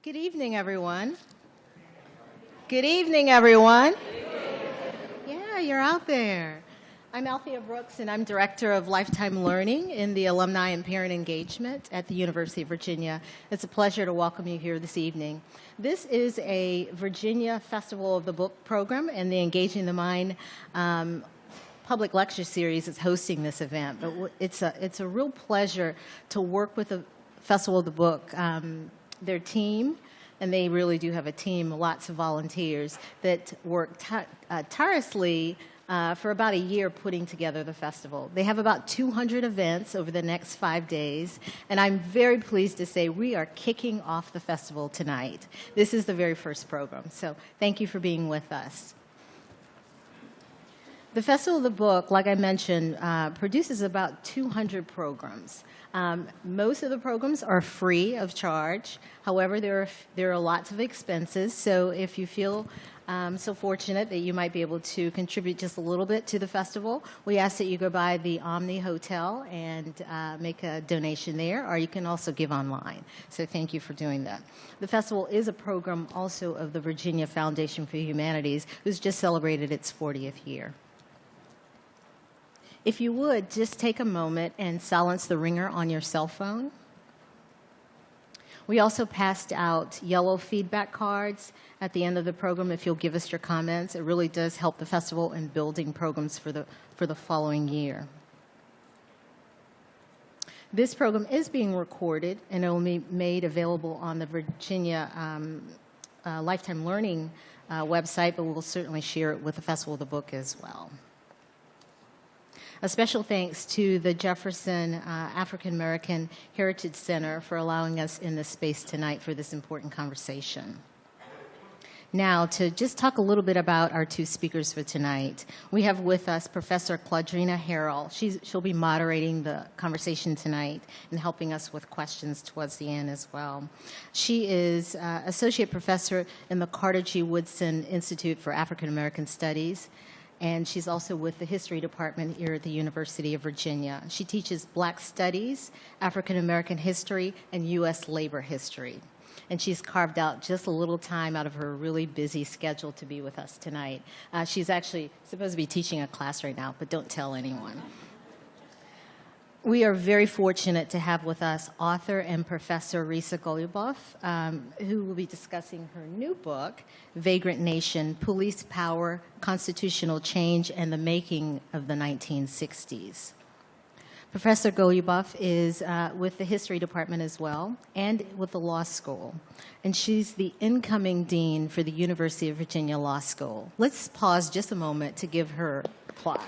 Good evening, everyone. Good evening, everyone. Yeah, you're out there. I'm Althea Brooks, and I'm Director of Lifetime Learning in the Alumni and Parent Engagement at the University of Virginia. It's a pleasure to welcome you here this evening. This is a Virginia Festival of the Book program, and the Engaging the Mind public lecture series is hosting this event. But it's a real pleasure to work with the Festival of the Book, their team, and they really do have a team, lots of volunteers that work tirelessly for about a year putting together the festival. They have about 200 events over the next 5 days, and I'm very pleased to say we are kicking off the festival tonight. This is the very first program, so thank you for being with us. The Festival of the Book, like I mentioned, produces about 200 programs. Most of the programs are free of charge. However, there are lots of expenses, so if you feel so fortunate that you might be able to contribute just a little bit to the festival, we ask that you go by the Omni Hotel and make a donation there, or you can also give online. So thank you for doing that. The festival is a program also of the Virginia Foundation for Humanities, who's just celebrated its 40th year. If you would, just take a moment and silence the ringer on your cell phone. We also passed out yellow feedback cards at the end of the program if you'll give us your comments. It really does help the festival in building programs for the following year. This program is being recorded, and it will be made available on the Virginia Lifetime Learning website, but we'll certainly share it with the Festival of the Book as well. A special thanks to the Jefferson African American Heritage Center for allowing us in this space tonight for this important conversation. Now, to just talk a little bit about our two speakers for tonight, we have with us Professor Claudrena Harrell. She'll be moderating the conversation tonight and helping us with questions towards the end as well. She is Associate Professor in the Carter G. Woodson Institute for African American Studies, and she's also with the History Department here at the University of Virginia. She teaches Black Studies, African American History, and U.S. labor history. And she's carved out just a little time out of her really busy schedule to be with us tonight. She's actually supposed to be teaching a class right now, but don't tell anyone. We are very fortunate to have with us author and Professor Risa Goluboff, who will be discussing her new book, Vagrant Nation, Police Power, Constitutional Change, and the Making of the 1960s. Professor Goluboff is with the History Department as well, and with the law school. And she's the incoming dean for the University of Virginia Law School. Let's pause just a moment to give her applause.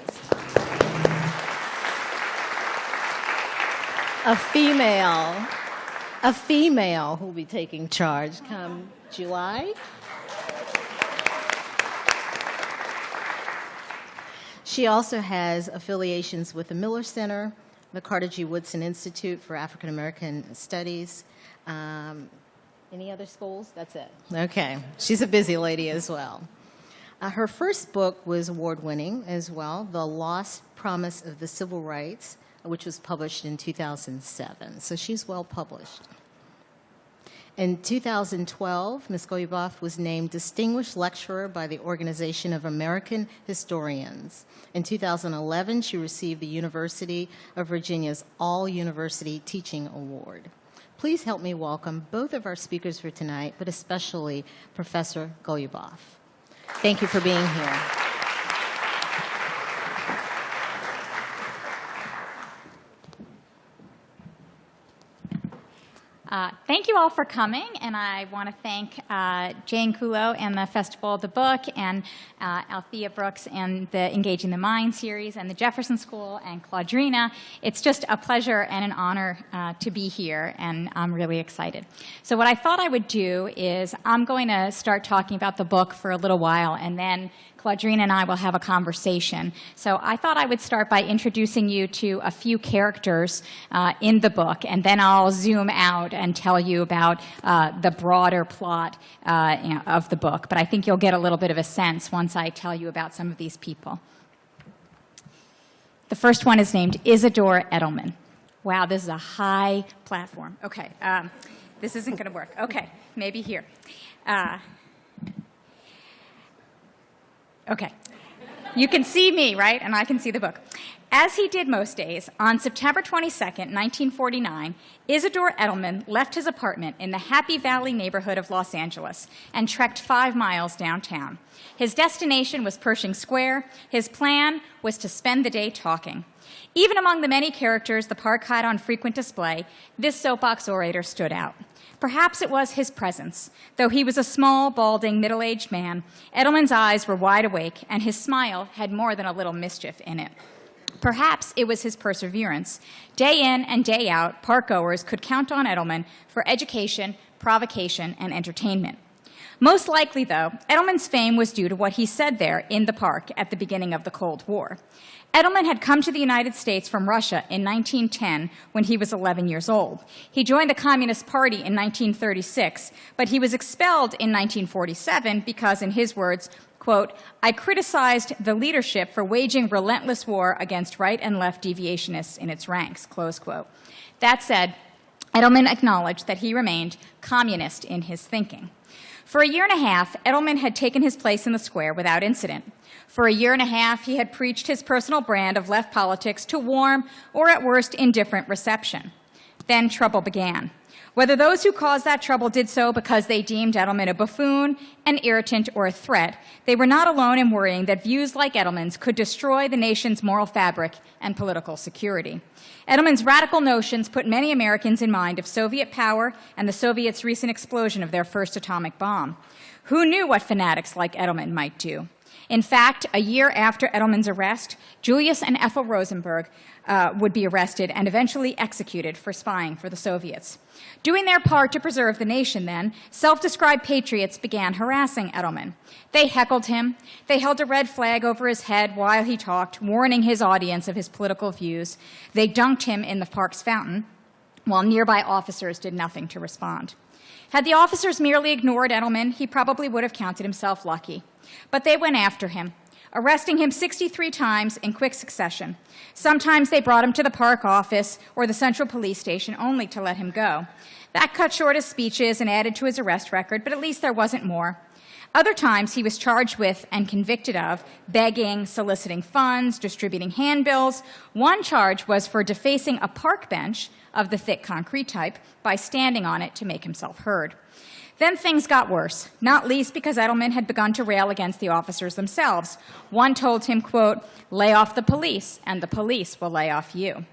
A female who will be taking charge come July. She also has affiliations with the Miller Center, the Carter G. Woodson Institute for African American Studies. Any other schools? That's it. Okay. She's a busy lady as well. Her first book was award-winning as well, The Lost Promise of the Civil Rights, which was published in 2007. So she's well published. In 2012, Ms. Goluboff was named Distinguished Lecturer by the Organization of American Historians. In 2011, she received the University of Virginia's All-University Teaching Award. Please help me welcome both of our speakers for tonight, but especially Professor Goluboff. Thank you for being here. Thank you all for coming, and I want to thank Jane Kulo and the Festival of the Book, and Althea Brooks and the Engaging the Mind series, and the Jefferson School, and Claudrena. It's just a pleasure and an honor to be here, and I'm really excited. So what I thought I would do is I'm going to start talking about the book for a little while, and then Claudrena and I will have a conversation. So I thought I would start by introducing you to a few characters in the book, and then I'll zoom out and tell you about the broader plot of the book. But I think you'll get a little bit of a sense once I tell you about some of these people. The first one is named Isadora Edelman. Wow, this is a high platform. Okay. This isn't going to work. Okay, maybe here. Okay. You can see me, right? And I can see the book. As he did most days, on September 22nd, 1949, Isidore Edelman left his apartment in the Happy Valley neighborhood of Los Angeles and trekked 5 miles downtown. His destination was Pershing Square. His plan was to spend the day talking. Even among the many characters the park had on frequent display, this soapbox orator stood out. Perhaps it was his presence. Though he was a small, balding, middle-aged man, Edelman's eyes were wide awake, and his smile had more than a little mischief in it. Perhaps it was his perseverance. Day in and day out, park-goers could count on Edelman for education, provocation, and entertainment. Most likely, though, Edelman's fame was due to what he said there in the park at the beginning of the Cold War. Edelman had come to the United States from Russia in 1910 when he was 11 years old. He joined the Communist Party in 1936, but he was expelled in 1947 because, in his words, quote, I criticized the leadership for waging relentless war against right and left deviationists in its ranks, close quote. That said, Edelman acknowledged that he remained communist in his thinking. For a year and a half, Edelman had taken his place in the square without incident. For a year and a half, he had preached his personal brand of left politics to warm or at worst indifferent reception. Then trouble began. Whether those who caused that trouble did so because they deemed Edelman a buffoon, an irritant, or a threat, they were not alone in worrying that views like Edelman's could destroy the nation's moral fabric and political security. Edelman's radical notions put many Americans in mind of Soviet power and the Soviets' recent explosion of their first atomic bomb. Who knew what fanatics like Edelman might do? In fact, a year after Edelman's arrest, Julius and Ethel Rosenberg would be arrested and eventually executed for spying for the Soviets. Doing their part to preserve the nation, then, self-described patriots began harassing Edelman. They heckled him. They held a red flag over his head while he talked, warning his audience of his political views. They dunked him in the park's fountain, while nearby officers did nothing to respond. Had the officers merely ignored Edelman, he probably would have counted himself lucky. But they went after him, arresting him 63 times in quick succession. Sometimes they brought him to the park office or the central police station only to let him go. That cut short his speeches and added to his arrest record, but at least there wasn't more. Other times he was charged with and convicted of begging, soliciting funds, distributing handbills. One charge was for defacing a park bench of the thick concrete type by standing on it to make himself heard. Then things got worse, not least because Edelman had begun to rail against the officers themselves. One told him, quote, lay off the police, and the police will lay off you.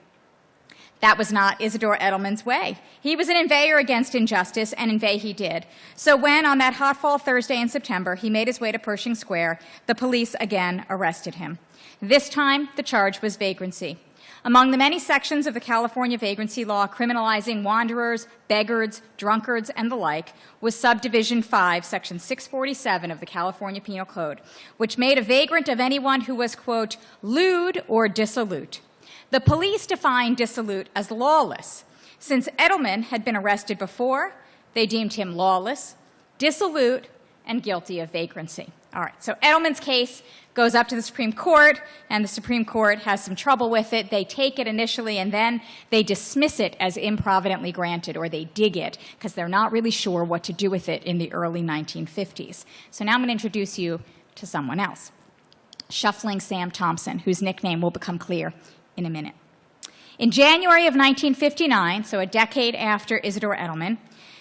That was not Isidore Edelman's way. He was an inveigher against injustice, and inveigh he did. So when, on that hot fall Thursday in September, he made his way to Pershing Square, the police again arrested him. This time, the charge was vagrancy. Among the many sections of the California vagrancy law criminalizing wanderers, beggars, drunkards, and the like was Subdivision 5, Section 647 of the California Penal Code, which made a vagrant of anyone who was, quote, lewd or dissolute. The police defined dissolute as lawless. Since Edelman had been arrested before, they deemed him lawless, dissolute, and guilty of vagrancy. All right, so Edelman's case goes up to the Supreme Court, and the Supreme Court has some trouble with it. They take it initially, and then they dismiss it as improvidently granted, or they dig it, because they're not really sure what to do with it in the early 1950s. So now I'm going to introduce you to someone else, Shuffling Sam Thompson, whose nickname will become clear in a minute. In January of 1959, so a decade after Isidore Edelman,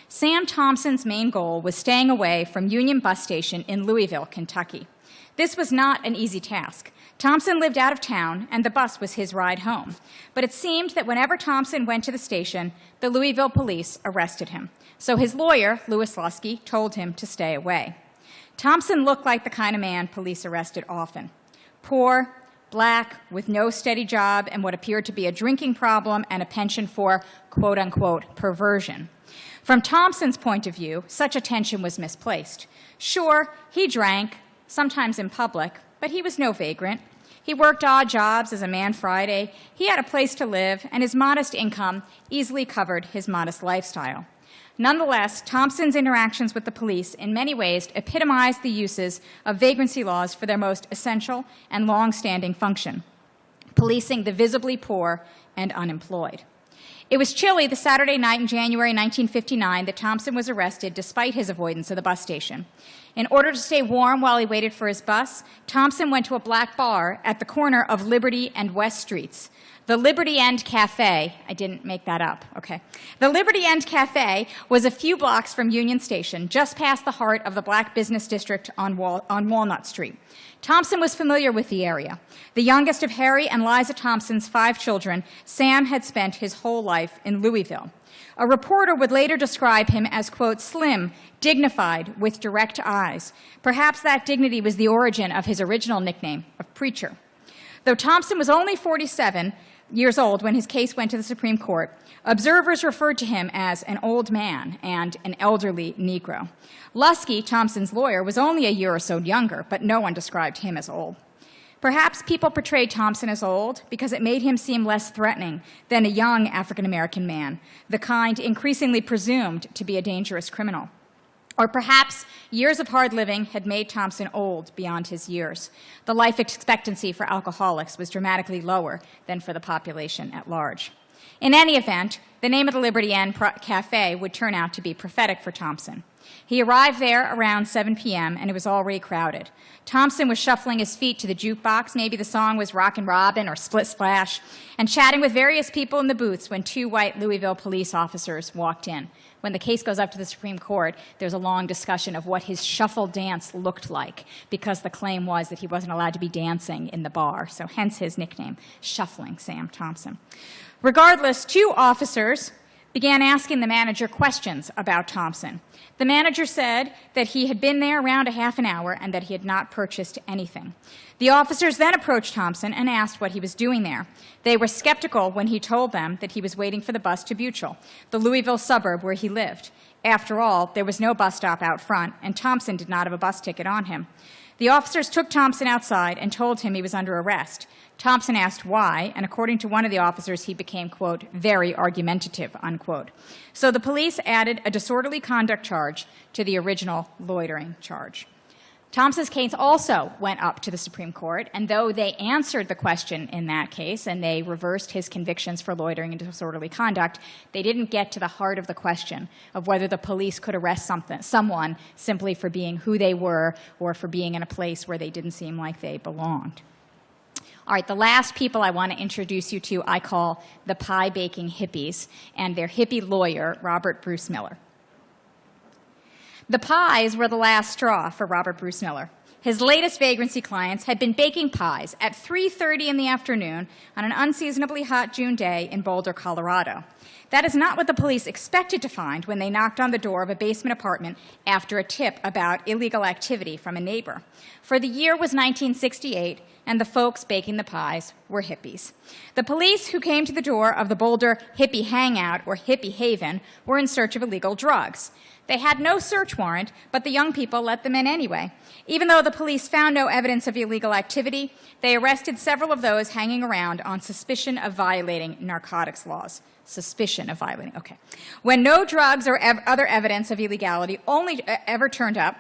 Sam Thompson's main goal was staying away from Union Bus Station in Louisville, Kentucky. This was not an easy task. Thompson lived out of town, and the bus was his ride home. But it seemed that whenever Thompson went to the station, the Louisville police arrested him. So his lawyer, Louis Lusky, told him to stay away. Thompson looked like the kind of man police arrested often. Poor, black, with no steady job, and what appeared to be a drinking problem and a penchant for, quote-unquote, perversion. From Thompson's point of view, such attention was misplaced. Sure, he drank, sometimes in public, but he was no vagrant. He worked odd jobs as a man Friday. He had a place to live, and his modest income easily covered his modest lifestyle. Nonetheless, Thompson's interactions with the police in many ways epitomized the uses of vagrancy laws for their most essential and long-standing function, policing the visibly poor and unemployed. It was chilly the Saturday night in January 1959 that Thompson was arrested despite his avoidance of the bus station. In order to stay warm while he waited for his bus, Thompson went to a black bar at the corner of Liberty and West Streets. The Liberty End Cafe, I didn't make that up, okay. The Liberty End Cafe was a few blocks from Union Station, just past the heart of the black business district on Walnut Street. Thompson was familiar with the area. The youngest of Harry and Liza Thompson's 5 children, Sam had spent his whole life in Louisville. A reporter would later describe him as, quote, slim, dignified, with direct eyes. Perhaps that dignity was the origin of his original nickname of Preacher. Though Thompson was only 47 years old when his case went to the Supreme Court, observers referred to him as an old man and an elderly Negro. Lusky, Thompson's lawyer, was only a year or so younger, but no one described him as old. Perhaps people portrayed Thompson as old because it made him seem less threatening than a young African-American man, the kind increasingly presumed to be a dangerous criminal. Or perhaps years of hard living had made Thompson old beyond his years. The life expectancy for alcoholics was dramatically lower than for the population at large. In any event, the name of the Liberty End Cafe would turn out to be prophetic for Thompson. He arrived there around 7 p.m., and it was already crowded. Thompson was shuffling his feet to the jukebox, maybe the song was Rockin' Robin or Split Splash, and chatting with various people in the booths when 2 white Louisville police officers walked in. When the case goes up to the Supreme Court, there's a long discussion of what his shuffle dance looked like, because the claim was that he wasn't allowed to be dancing in the bar, so hence his nickname, Shuffling Sam Thompson. Regardless, 2 officers began asking the manager questions about Thompson. The manager said that he had been there around a half an hour and that he had not purchased anything. The officers then approached Thompson and asked what he was doing there. They were skeptical when he told them that he was waiting for the bus to Buchel, the Louisville suburb where he lived. After all, there was no bus stop out front, and Thompson did not have a bus ticket on him. The officers took Thompson outside and told him he was under arrest. Thompson asked why, and according to one of the officers, he became, quote, very argumentative, unquote. So the police added a disorderly conduct charge to the original loitering charge. Thompson's case also went up to the Supreme Court, and though they answered the question in that case and they reversed his convictions for loitering and disorderly conduct, they didn't get to the heart of the question of whether the police could arrest someone simply for being who they were or for being in a place where they didn't seem like they belonged. All right, the last people I want to introduce you to I call the pie-baking hippies and their hippie lawyer, Robert Bruce Miller. The pies were the last straw for Robert Bruce Miller. His latest vagrancy clients had been baking pies at 3:30 in the afternoon on an unseasonably hot June day in Boulder, Colorado. That is not what the police expected to find when they knocked on the door of a basement apartment after a tip about illegal activity from a neighbor. For the year was 1968, and the folks baking the pies were hippies. The police who came to the door of the Boulder Hippie Hangout, or Hippie Haven, were in search of illegal drugs. They had no search warrant, but the young people let them in anyway. Even though the police found no evidence of illegal activity, they arrested several of those hanging around on suspicion of violating narcotics laws. Suspicion of violating, okay. When no drugs or other evidence of illegality ever turned up,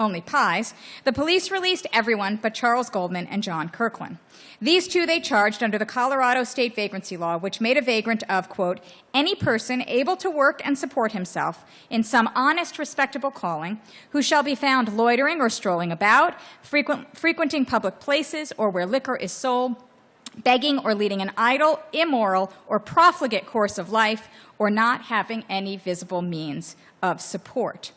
only pies, the police released everyone but Charles Goldman and John Kirkland. These 2 they charged under the Colorado state vagrancy law, which made a vagrant of, quote, any person able to work and support himself in some honest, respectable calling, who shall be found loitering or strolling about, frequenting public places or where liquor is sold, begging or leading an idle, immoral, or profligate course of life, or not having any visible means of support.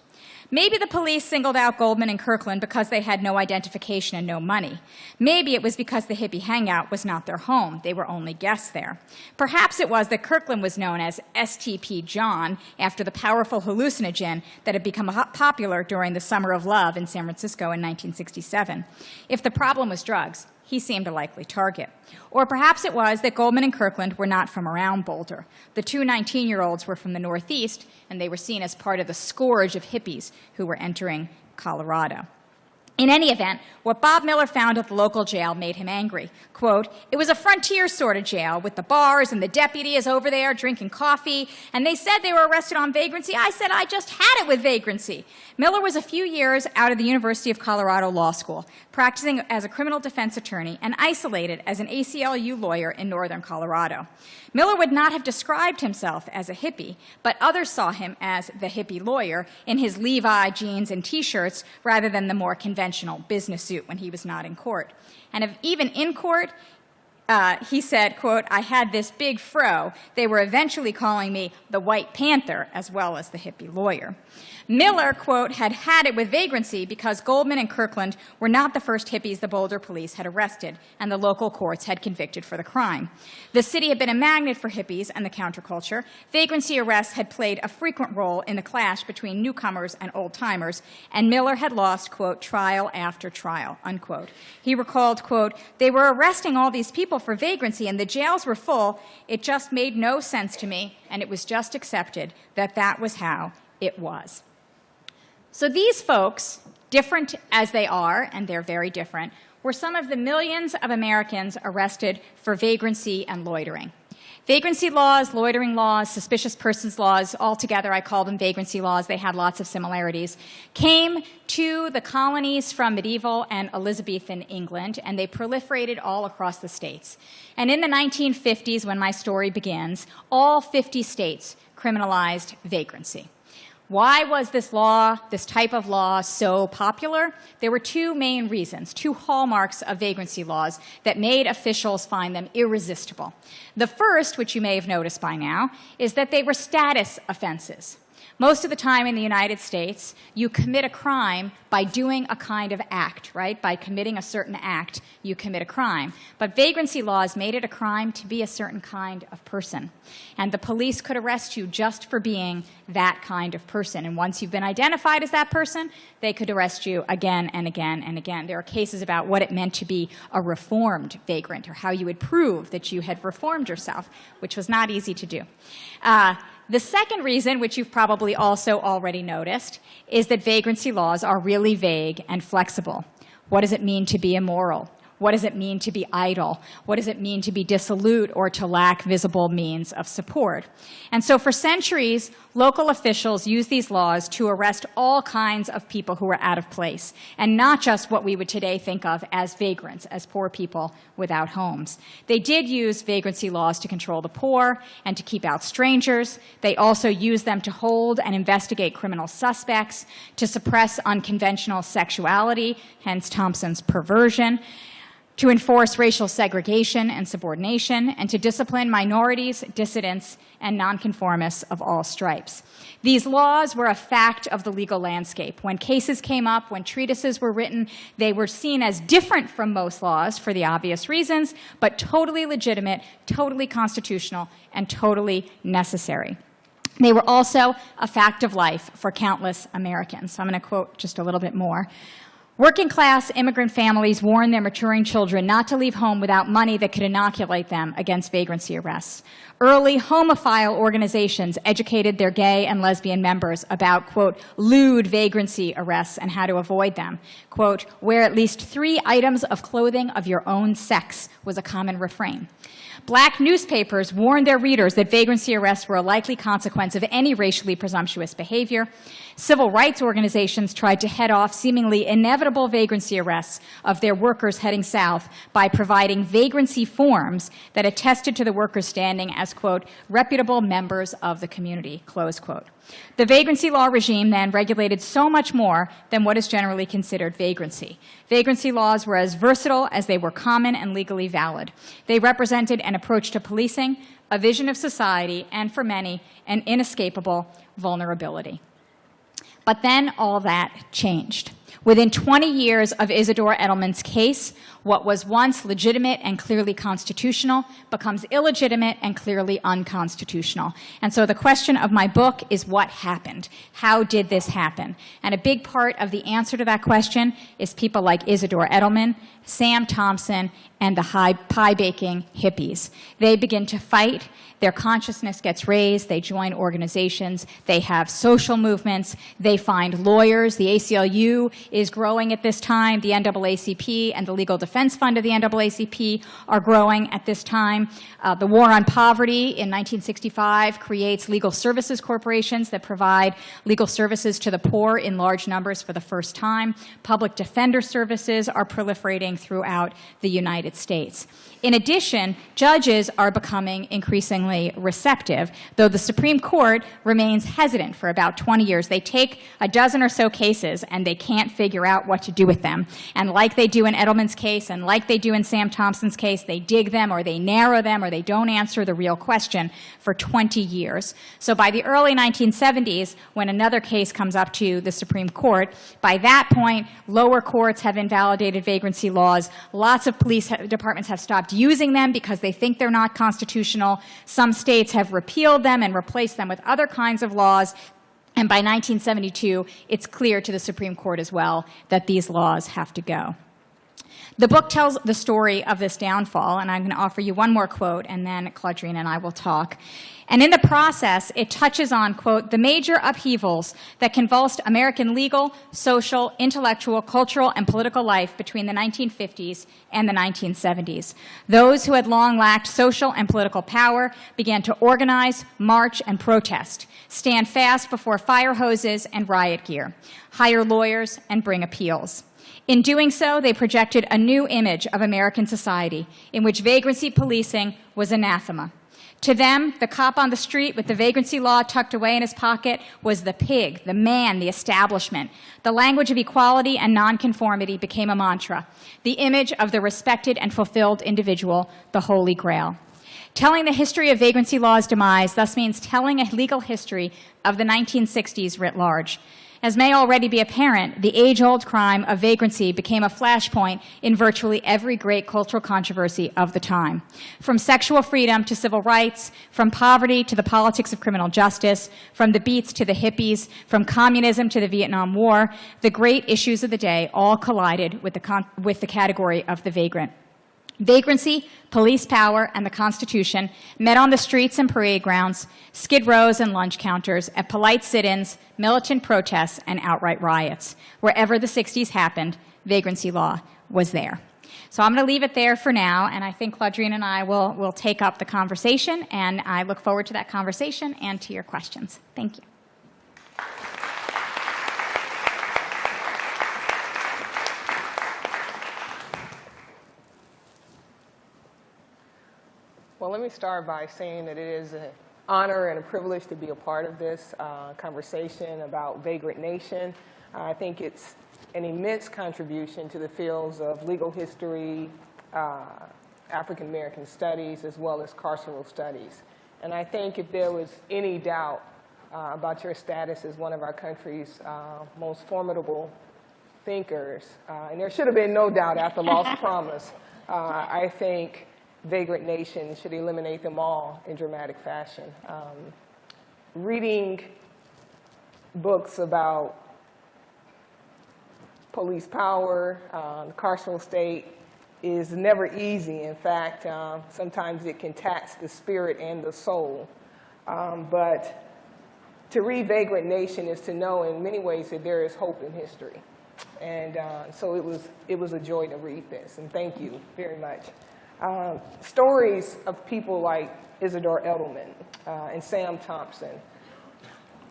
Maybe the police singled out Goldman and Kirkland because they had no identification and no money. Maybe it was because the hippie hangout was not their home. They were only guests there. Perhaps it was that Kirkland was known as STP John after the powerful hallucinogen that had become popular during the Summer of Love in San Francisco in 1967. If the problem was drugs, he seemed a likely target. Or perhaps it was that Goldman and Kirkland were not from around Boulder. The 2 19-year-olds were from the Northeast, and they were seen as part of the scourge of hippies who were entering Colorado. In any event, what Bob Miller found at the local jail made him angry. Quote, "It was a frontier sort of jail with the bars and the deputy is over there drinking coffee, and they said they were arrested on vagrancy. I said I just had it with vagrancy." Miller was a few years out of the University of Colorado Law School, practicing as a criminal defense attorney and isolated as an ACLU lawyer in northern Colorado. Miller would not have described himself as a hippie, but others saw him as the hippie lawyer in his Levi jeans and T-shirts rather than the more conventional business suit when he was not in court. And if even in court, he said, quote, "I had this big fro. They were eventually calling me the White Panther as well as the hippie lawyer." Miller, quote, had it with vagrancy because Goldman and Kirkland were not the first hippies the Boulder police had arrested and the local courts had convicted for the crime. The city had been a magnet for hippies and the counterculture. Vagrancy arrests had played a frequent role in the clash between newcomers and old-timers, and Miller had lost, quote, "trial after trial," unquote. He recalled, quote, "They were arresting all these people for vagrancy and the jails were full. It just made no sense to me, and it was just accepted that that was how it was." So these folks, different as they are, and they're very different, were some of the millions of Americans arrested for vagrancy and loitering. Vagrancy laws, loitering laws, suspicious persons laws, altogether I call them vagrancy laws, they had lots of similarities, came to the colonies from medieval and Elizabethan England, and they proliferated all across the states. And in the 1950s, when my story begins, all 50 states criminalized vagrancy. Why was this law, this type of law, so popular? There were two main reasons, two hallmarks of vagrancy laws that made officials find them irresistible. The first, which you may have noticed by now, is that they were status offenses. Most of the time in the United States, you commit a crime by doing a kind of act, right? By committing a certain act, you commit a crime. But vagrancy laws made it a crime to be a certain kind of person. And the police could arrest you just for being that kind of person. And once you've been identified as that person, they could arrest you again and again and again. There are cases about what it meant to be a reformed vagrant or how you would prove that you had reformed yourself, which was not easy to do. The second reason, which you've probably also already noticed, is that vagrancy laws are really vague and flexible. What does it mean to be immoral? What does it mean to be idle? What does it mean to be dissolute or to lack visible means of support? And so for centuries, local officials used these laws to arrest all kinds of people who were out of place, and not just what we would today think of as vagrants, as poor people without homes. They did use vagrancy laws to control the poor and to keep out strangers. They also used them to hold and investigate criminal suspects, to suppress unconventional sexuality, hence Thompson's perversion, to enforce racial segregation and subordination, and to discipline minorities, dissidents, and nonconformists of all stripes. These laws were a fact of the legal landscape. When cases came up, when treatises were written, they were seen as different from most laws for the obvious reasons, but totally legitimate, totally constitutional, and totally necessary. They were also a fact of life for countless Americans. So I'm going to quote just a little bit more. Working-class immigrant families warned their maturing children not to leave home without money that could inoculate them against vagrancy arrests. Early homophile organizations educated their gay and lesbian members about, quote, lewd vagrancy arrests and how to avoid them. Quote, wear at least 3 items of clothing of your own sex was a common refrain. Black newspapers warned their readers that vagrancy arrests were a likely consequence of any racially presumptuous behavior. Civil rights organizations tried to head off seemingly inevitable vagrancy arrests of their workers heading south by providing vagrancy forms that attested to the workers' standing as, quote, reputable members of the community, close quote. The vagrancy law regime then regulated so much more than what is generally considered vagrancy. Vagrancy laws were as versatile as they were common and legally valid. They represented an approach to policing, a vision of society, and for many, an inescapable vulnerability. But then all that changed. Within 20 years of Isidore Edelman's case, what was once legitimate and clearly constitutional becomes illegitimate and clearly unconstitutional. And so the question of my book is what happened? How did this happen? And a big part of the answer to that question is people like Isidore Edelman, Sam Thompson, and the pie-baking hippies. They begin to fight. Their consciousness gets raised. They join organizations. They have social movements. They find lawyers. The ACLU is growing at this time. The NAACP and the Legal Defense Fund of the NAACP are growing at this time. The War on Poverty in 1965 creates legal services corporations that provide legal services to the poor in large numbers for the first time. Public defender services are proliferating throughout the United States. In addition, judges are becoming increasingly receptive, though the Supreme Court remains hesitant for about 20 years. They take a dozen or so cases and they can't figure out what to do with them. And like they do in Edelman's case and like they do in Sam Thompson's case, they dig them or they narrow them or they don't answer the real question for 20 years. So by the early 1970s, when another case comes up to the Supreme Court, by that point, lower courts have invalidated vagrancy laws. Lots of police departments have stopped using them because they think they're not constitutional. Some states have repealed them and replaced them with other kinds of laws. And by 1972, it's clear to the Supreme Court as well that these laws have to go. The book tells the story of this downfall, and I'm going to offer you one more quote, and then Claudrena and I will talk. And in the process, it touches on, quote, the major upheavals that convulsed American legal, social, intellectual, cultural, and political life between the 1950s and the 1970s. Those who had long lacked social and political power began to organize, march, and protest, stand fast before fire hoses and riot gear, hire lawyers, and bring appeals. In doing so, they projected a new image of American society in which vagrancy policing was anathema. To them, the cop on the street with the vagrancy law tucked away in his pocket was the pig, the man, the establishment. The language of equality and nonconformity became a mantra, the image of the respected and fulfilled individual, the Holy Grail. Telling the history of vagrancy law's demise thus means telling a legal history of the 1960s writ large. As may already be apparent, the age-old crime of vagrancy became a flashpoint in virtually every great cultural controversy of the time. From sexual freedom to civil rights, from poverty to the politics of criminal justice, from the Beats to the hippies, from communism to the Vietnam War, the great issues of the day all collided with the category of the vagrant. Vagrancy, police power, and the Constitution met on the streets and parade grounds, skid rows and lunch counters, at polite sit-ins, militant protests, and outright riots. Wherever the 60s happened, vagrancy law was there. So I'm going to leave it there for now, and I think Claudrena and I will take up the conversation, and I look forward to that conversation and to your questions. Thank you. Well, let me start by saying that it is an honor and a privilege to be a part of this conversation about Vagrant Nation. I think it's an immense contribution to the fields of legal history, African American studies, as well as carceral studies. And I think if there was any doubt about your status as one of our country's most formidable thinkers, and there should have been no doubt after Lost Promise, I think Vagrant Nation should eliminate them all in dramatic fashion. Reading books about police power, the carceral state is never easy. In fact, sometimes it can tax the spirit and the soul. But to read Vagrant Nation is to know in many ways that there is hope in history. And so it was a joy to read this, and thank you very much. Stories of people like Isidore Edelman and Sam Thompson,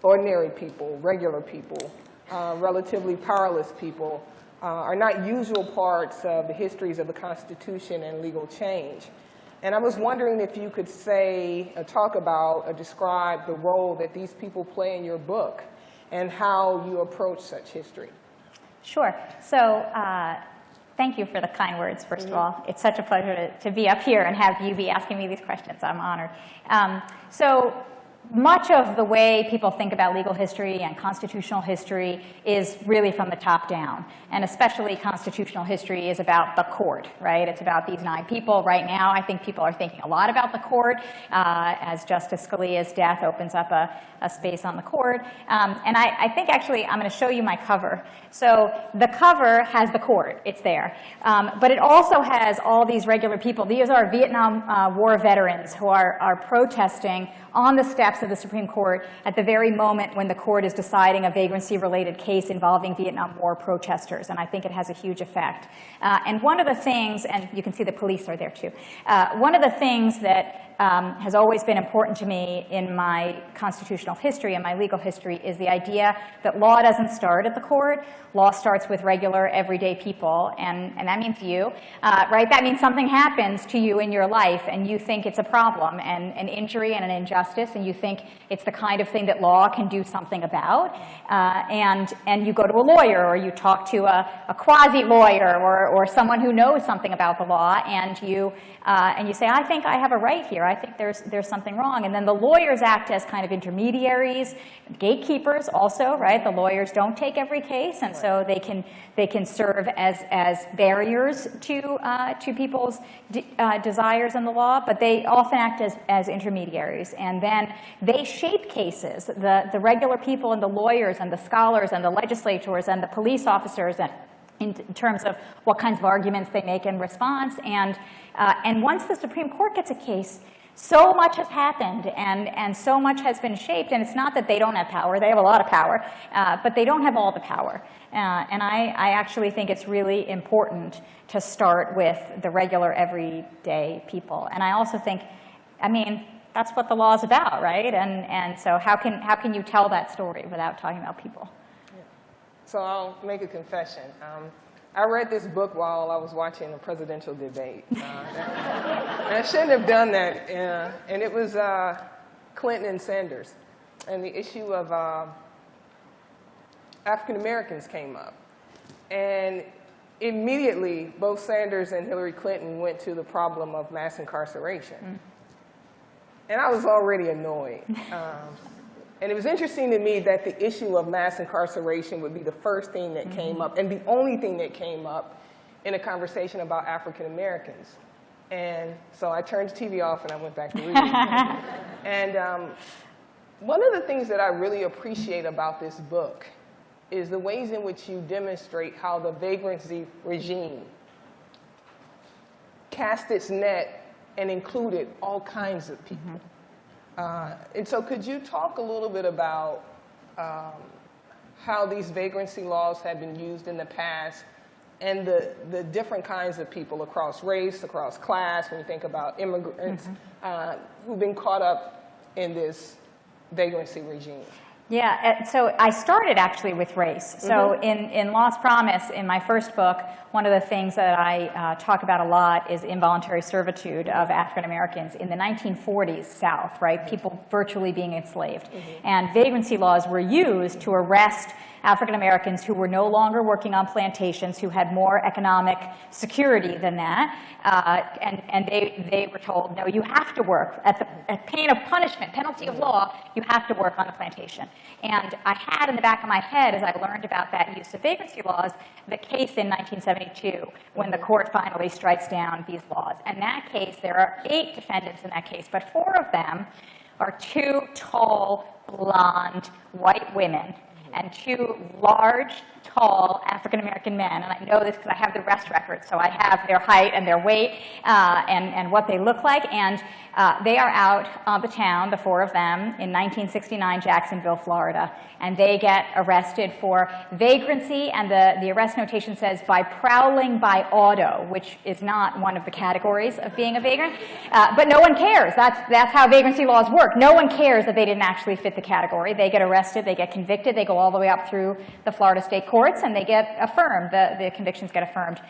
ordinary people, regular people, relatively powerless people, are not usual parts of the histories of the Constitution and legal change. And I was wondering if you could say, talk about, or describe the role that these people play in your book and how you approach such history. Sure. So thank you for the kind words, first of all. It's such a pleasure to be up here and have you be asking me these questions. I'm honored. So much of the way people think about legal history and constitutional history is really from the top down. And especially constitutional history is about the court, right? It's about these 9 people. Right now, I think people are thinking a lot about the court as Justice Scalia's death opens up a space on the court. And I think actually I'm going to show you my cover. So the cover has the court. It's there. But it also has all these regular people. These are Vietnam War veterans who are protesting on the steps of the Supreme Court at the very moment when the court is deciding a vagrancy-related case involving Vietnam War protesters, and I think it has a huge effect. And one of the things, and you can see the police are there too, one of the things that has always been important to me in my constitutional history and my legal history is the idea that law doesn't start at the court. Law starts with regular, everyday people, and that means you, right? That means something happens to you in your life, and you think it's a problem, and an injury and an injustice, and you think it's the kind of thing that law can do something about, and you go to a lawyer, or you talk to a quasi-lawyer, or someone who knows something about the law, and you say, I think I have a right here. I think there's something wrong. And then the lawyers act as kind of intermediaries, gatekeepers also, right? The lawyers don't take every case, and so they can serve as barriers to people's desires in the law, but they often act as intermediaries. And then they shape cases. The regular people and the lawyers and the scholars and the legislators and the police officers and in terms of what kinds of arguments they make in response. And once the Supreme Court gets a case, so much has happened, and so much has been shaped. And it's not that they don't have power. They have a lot of power, but they don't have all the power. And I actually think it's really important to start with the regular, everyday people. And I also think, I mean, that's what the law is about, right? And so how can you tell that story without talking about people? So I'll make a confession. I read this book while I was watching a presidential debate. And I shouldn't have done that. And it was Clinton and Sanders. And the issue of African Americans came up. And immediately, both Sanders and Hillary Clinton went to the problem of mass incarceration. And I was already annoyed. And it was interesting to me that the issue of mass incarceration would be the first thing that came up and the only thing that came up in a conversation about African Americans. And so I turned the TV off and I went back to reading. And one of the things that I really appreciate about this book is the ways in which you demonstrate how the vagrancy regime cast its net and included all kinds of people. And so could you talk a little bit about how these vagrancy laws have been used in the past and the different kinds of people across race, across class, when you think about immigrants who've been caught up in this vagrancy regime? Yeah, so I started actually with race. So in Lost Promise, in my first book, one of the things that I talk about a lot is involuntary servitude of African Americans in the 1940s South, right? People virtually being enslaved. And vagrancy laws were used to arrest African Americans who were no longer working on plantations, who had more economic security than that, and they were told, no, you have to work at pain of punishment, penalty of law, you have to work on a plantation. And I had in the back of my head, as I learned about that use of vagrancy laws, the case in 1972 when the court finally strikes down these laws. In that case, there are 8 defendants in that case, but 4 of them are 2 tall, blonde, white women and 2 large, tall African-American men. And I know this because I have the arrest records, so I have their height and their weight and what they look like. And they are out of the town, the 4 of them, in 1969 Jacksonville, Florida. And they get arrested for vagrancy, and the arrest notation says, by prowling by auto, which is not one of the categories of being a vagrant. But no one cares. That's how vagrancy laws work. No one cares that they didn't actually fit the category. They get arrested, they get convicted, they go all the way up through the Florida state courts, and they get affirmed. The convictions get affirmed.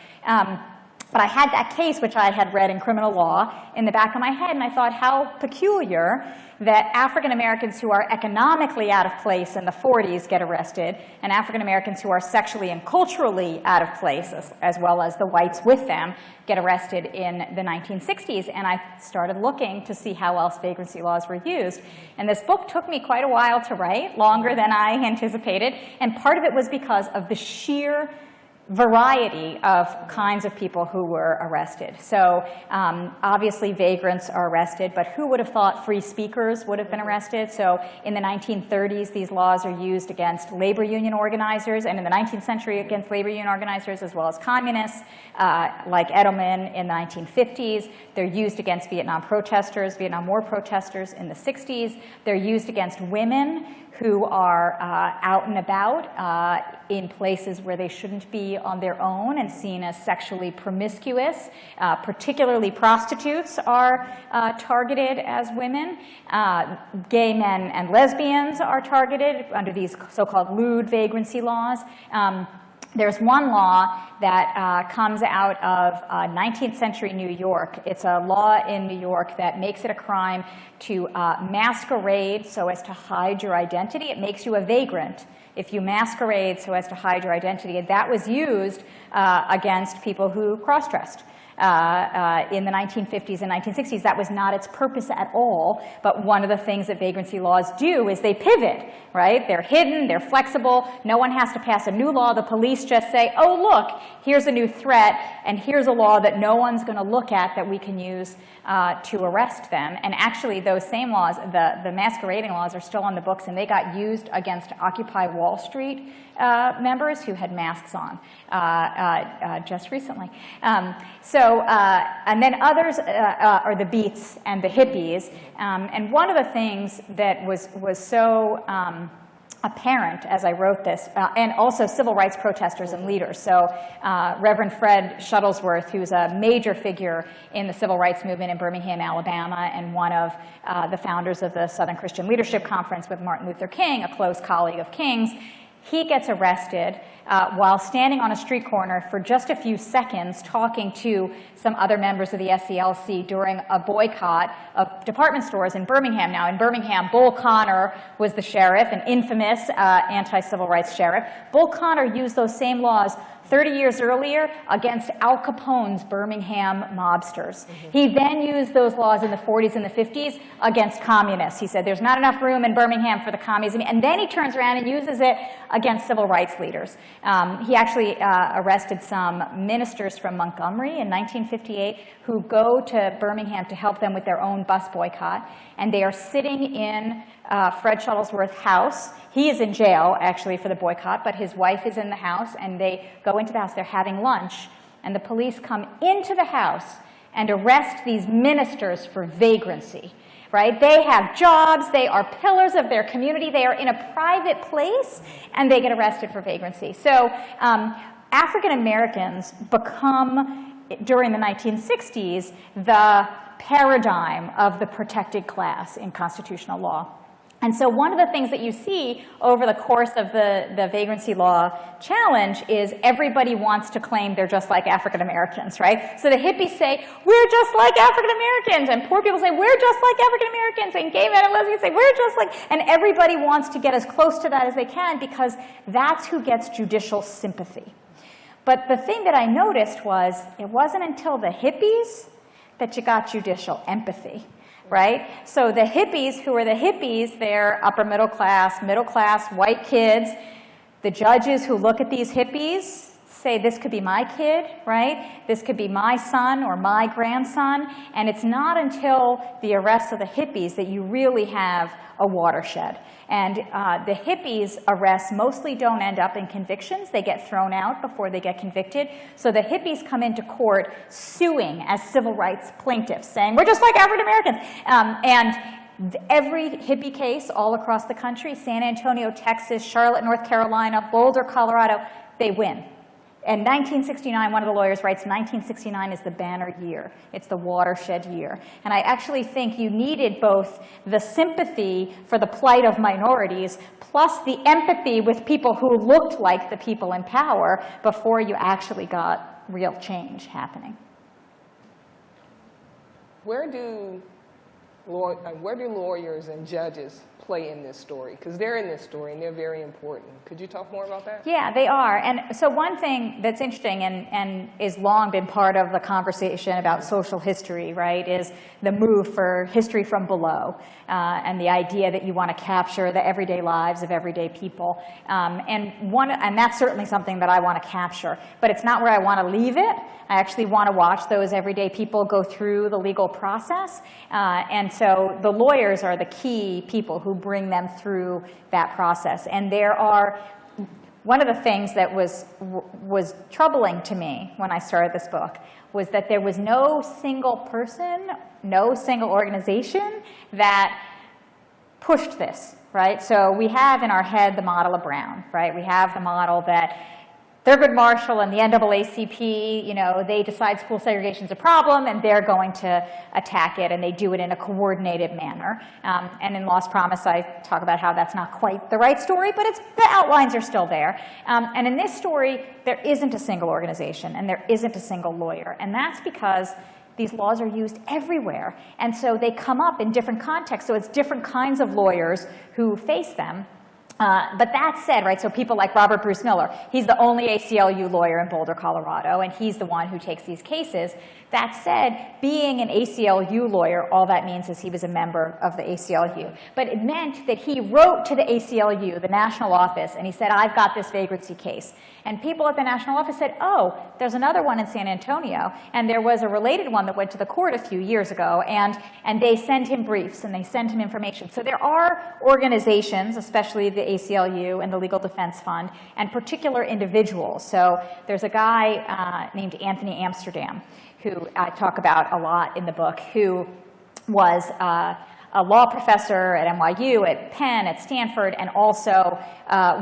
But I had that case, which I had read in criminal law, in the back of my head, and I thought how peculiar that African Americans who are economically out of place in the 40s get arrested, and African Americans who are sexually and culturally out of place, as well as the whites with them, get arrested in the 1960s. And I started looking to see how else vagrancy laws were used. And this book took me quite a while to write, longer than I anticipated, and part of it was because of the sheer variety of kinds of people who were arrested. So obviously vagrants are arrested, but who would have thought free speakers would have been arrested? So in the 1930s, these laws are used against labor union organizers, and in the 19th century against labor union organizers as well as communists, like Edelman in the 1950s. They're used against Vietnam protesters, Vietnam War protesters in the 60s. They're used against women who are out and about in places where they shouldn't be on their own and seen as sexually promiscuous. Particularly prostitutes are targeted as women. Gay men and lesbians are targeted under these so-called lewd vagrancy laws. There's one law that comes out of 19th century New York. It's a law in New York that makes it a crime to masquerade so as to hide your identity. It makes you a vagrant if you masquerade so as to hide your identity. And that was used against people who cross-dressed. In the 1950s and 1960s, that was not its purpose at all, but one of the things that vagrancy laws do is they pivot, right? They're hidden, they're flexible, no one has to pass a new law. The police just say, oh, look, here's a new threat, and here's a law that no one's going to look at that we can use to arrest them. And actually, those same laws, the masquerading laws, are still on the books, and they got used against Occupy Wall Street members who had masks on just recently. And then others are the Beats and the hippies. And one of the things that was so apparent as I wrote this, and also civil rights protesters and leaders. So Reverend Fred Shuttlesworth, who's a major figure in the civil rights movement in Birmingham, Alabama, and one of the founders of the Southern Christian Leadership Conference with Martin Luther King, a close colleague of King's, he gets arrested while standing on a street corner for just a few seconds talking to some other members of the SCLC during a boycott of department stores in Birmingham. Now, in Birmingham, Bull Connor was the sheriff, an infamous anti-civil rights sheriff. Bull Connor used those same laws 30 years earlier against Al Capone's Birmingham mobsters. He then used those laws in the 40s and the 50s against communists. He said there's not enough room in Birmingham for the communism, and then he turns around and uses it against civil rights leaders. He actually arrested some ministers from Montgomery in 1958 who go to Birmingham to help them with their own bus boycott, and they are sitting in Fred Shuttlesworth's house. He is in jail, actually, for the boycott, but his wife is in the house, and they go into the house. They're having lunch, and the police come into the house and arrest these ministers for vagrancy, right? They have jobs. They are pillars of their community. They are in a private place, and they get arrested for vagrancy. So African Americans become, during the 1960s, the paradigm of the protected class in constitutional law. And so one of the things that you see over the course of the vagrancy law challenge is everybody wants to claim they're just like African Americans, right? So the hippies say, we're just like African Americans, and poor people say, we're just like African Americans, and gay men and lesbians say, we're just like, and everybody wants to get as close to that as they can because that's who gets judicial sympathy. But the thing that I noticed was it wasn't until the hippies that you got judicial empathy. Right? So the hippies, who are the hippies, they're upper middle class, white kids. The judges who look at these hippies say, this could be my kid, right? This could be my son or my grandson. And it's not until the arrest of the hippies that you really have a watershed. And the hippies' arrests mostly don't end up in convictions. They get thrown out before they get convicted. So the hippies come into court suing as civil rights plaintiffs, saying, we're just like African Americans. And every hippie case all across the country, San Antonio, Texas, Charlotte, North Carolina, Boulder, Colorado, they win. In 1969, one of the lawyers writes, 1969 is the banner year. It's the watershed year. And I actually think you needed both the sympathy for the plight of minorities plus the empathy with people who looked like the people in power before you actually got real change happening. Where do lawyers and judges play in this story? Because they're in this story and they're very important. Could you talk more about that? Yeah, they are. And so one thing that's interesting and is long been part of the conversation about social history, right, is the move for history from below, and the idea that you want to capture the everyday lives of everyday people. And that's certainly something that I want to capture. But it's not where I want to leave it. I actually want to watch those everyday people go through the legal process. And so the lawyers are the key people who bring them through that process. And there are, one of the things that was troubling to me when I started this book was that there was no single person, no single organization that pushed this, right? So we have in our head the model of Brown, right? We have the model that Thurgood Marshall and the NAACP, you know, they decide school segregation is a problem and they're going to attack it, and they do it in a coordinated manner. And in Lost Promise, I talk about how that's not quite the right story, but the outlines are still there. And in this story, there isn't a single organization and there isn't a single lawyer. And that's because these laws are used everywhere. And so they come up in different contexts. So it's different kinds of lawyers who face them. But that said, right, so people like Robert Bruce Miller, he's the only ACLU lawyer in Boulder, Colorado, and he's the one who takes these cases. That said, being an ACLU lawyer, all that means is he was a member of the ACLU. But it meant that he wrote to the ACLU, the national office, and he said, I've got this vagrancy case. And people at the national office said, oh, there's another one in San Antonio. And there was a related one that went to the court a few years ago. And they send him briefs and they send him information. So there are organizations, especially the ACLU and the Legal Defense Fund, and particular individuals. So there's a guy named Anthony Amsterdam, who I talk about a lot in the book, who was a law professor at NYU, at Penn, at Stanford, and also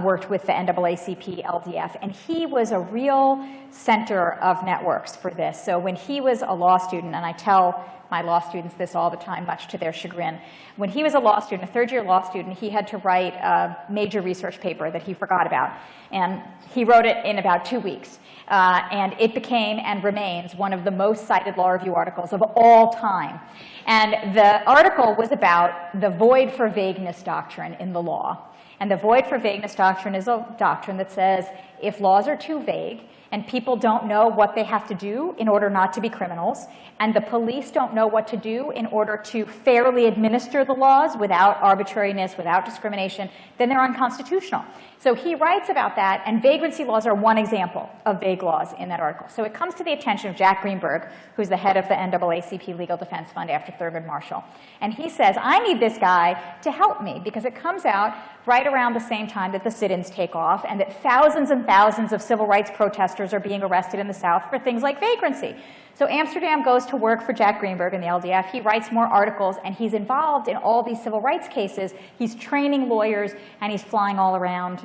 worked with the NAACP, LDF. And he was a real center of networks for this. So when he was a law student, and I tell my law students this all the time, much to their chagrin, when he was a law student, a third-year law student, he had to write a major research paper that he forgot about. And he wrote it in about 2 weeks. And it became and remains one of the most cited law review articles of all time. And the article was about the void for vagueness doctrine in the law. And the void for vagueness doctrine is a doctrine that says if laws are too vague and people don't know what they have to do in order not to be criminals, and the police don't know what to do in order to fairly administer the laws without arbitrariness, without discrimination, then they're unconstitutional. So he writes about that, and vagrancy laws are one example of vague laws in that article. So it comes to the attention of Jack Greenberg, who's the head of the NAACP Legal Defense Fund after Thurgood Marshall. And he says, I need this guy to help me, because it comes out right around the same time that the sit-ins take off, and that thousands and thousands of civil rights protesters are being arrested in the South for things like vagrancy. So Amsterdam goes to work for Jack Greenberg in the LDF. He writes more articles, and he's involved in all these civil rights cases. He's training lawyers, and he's flying all around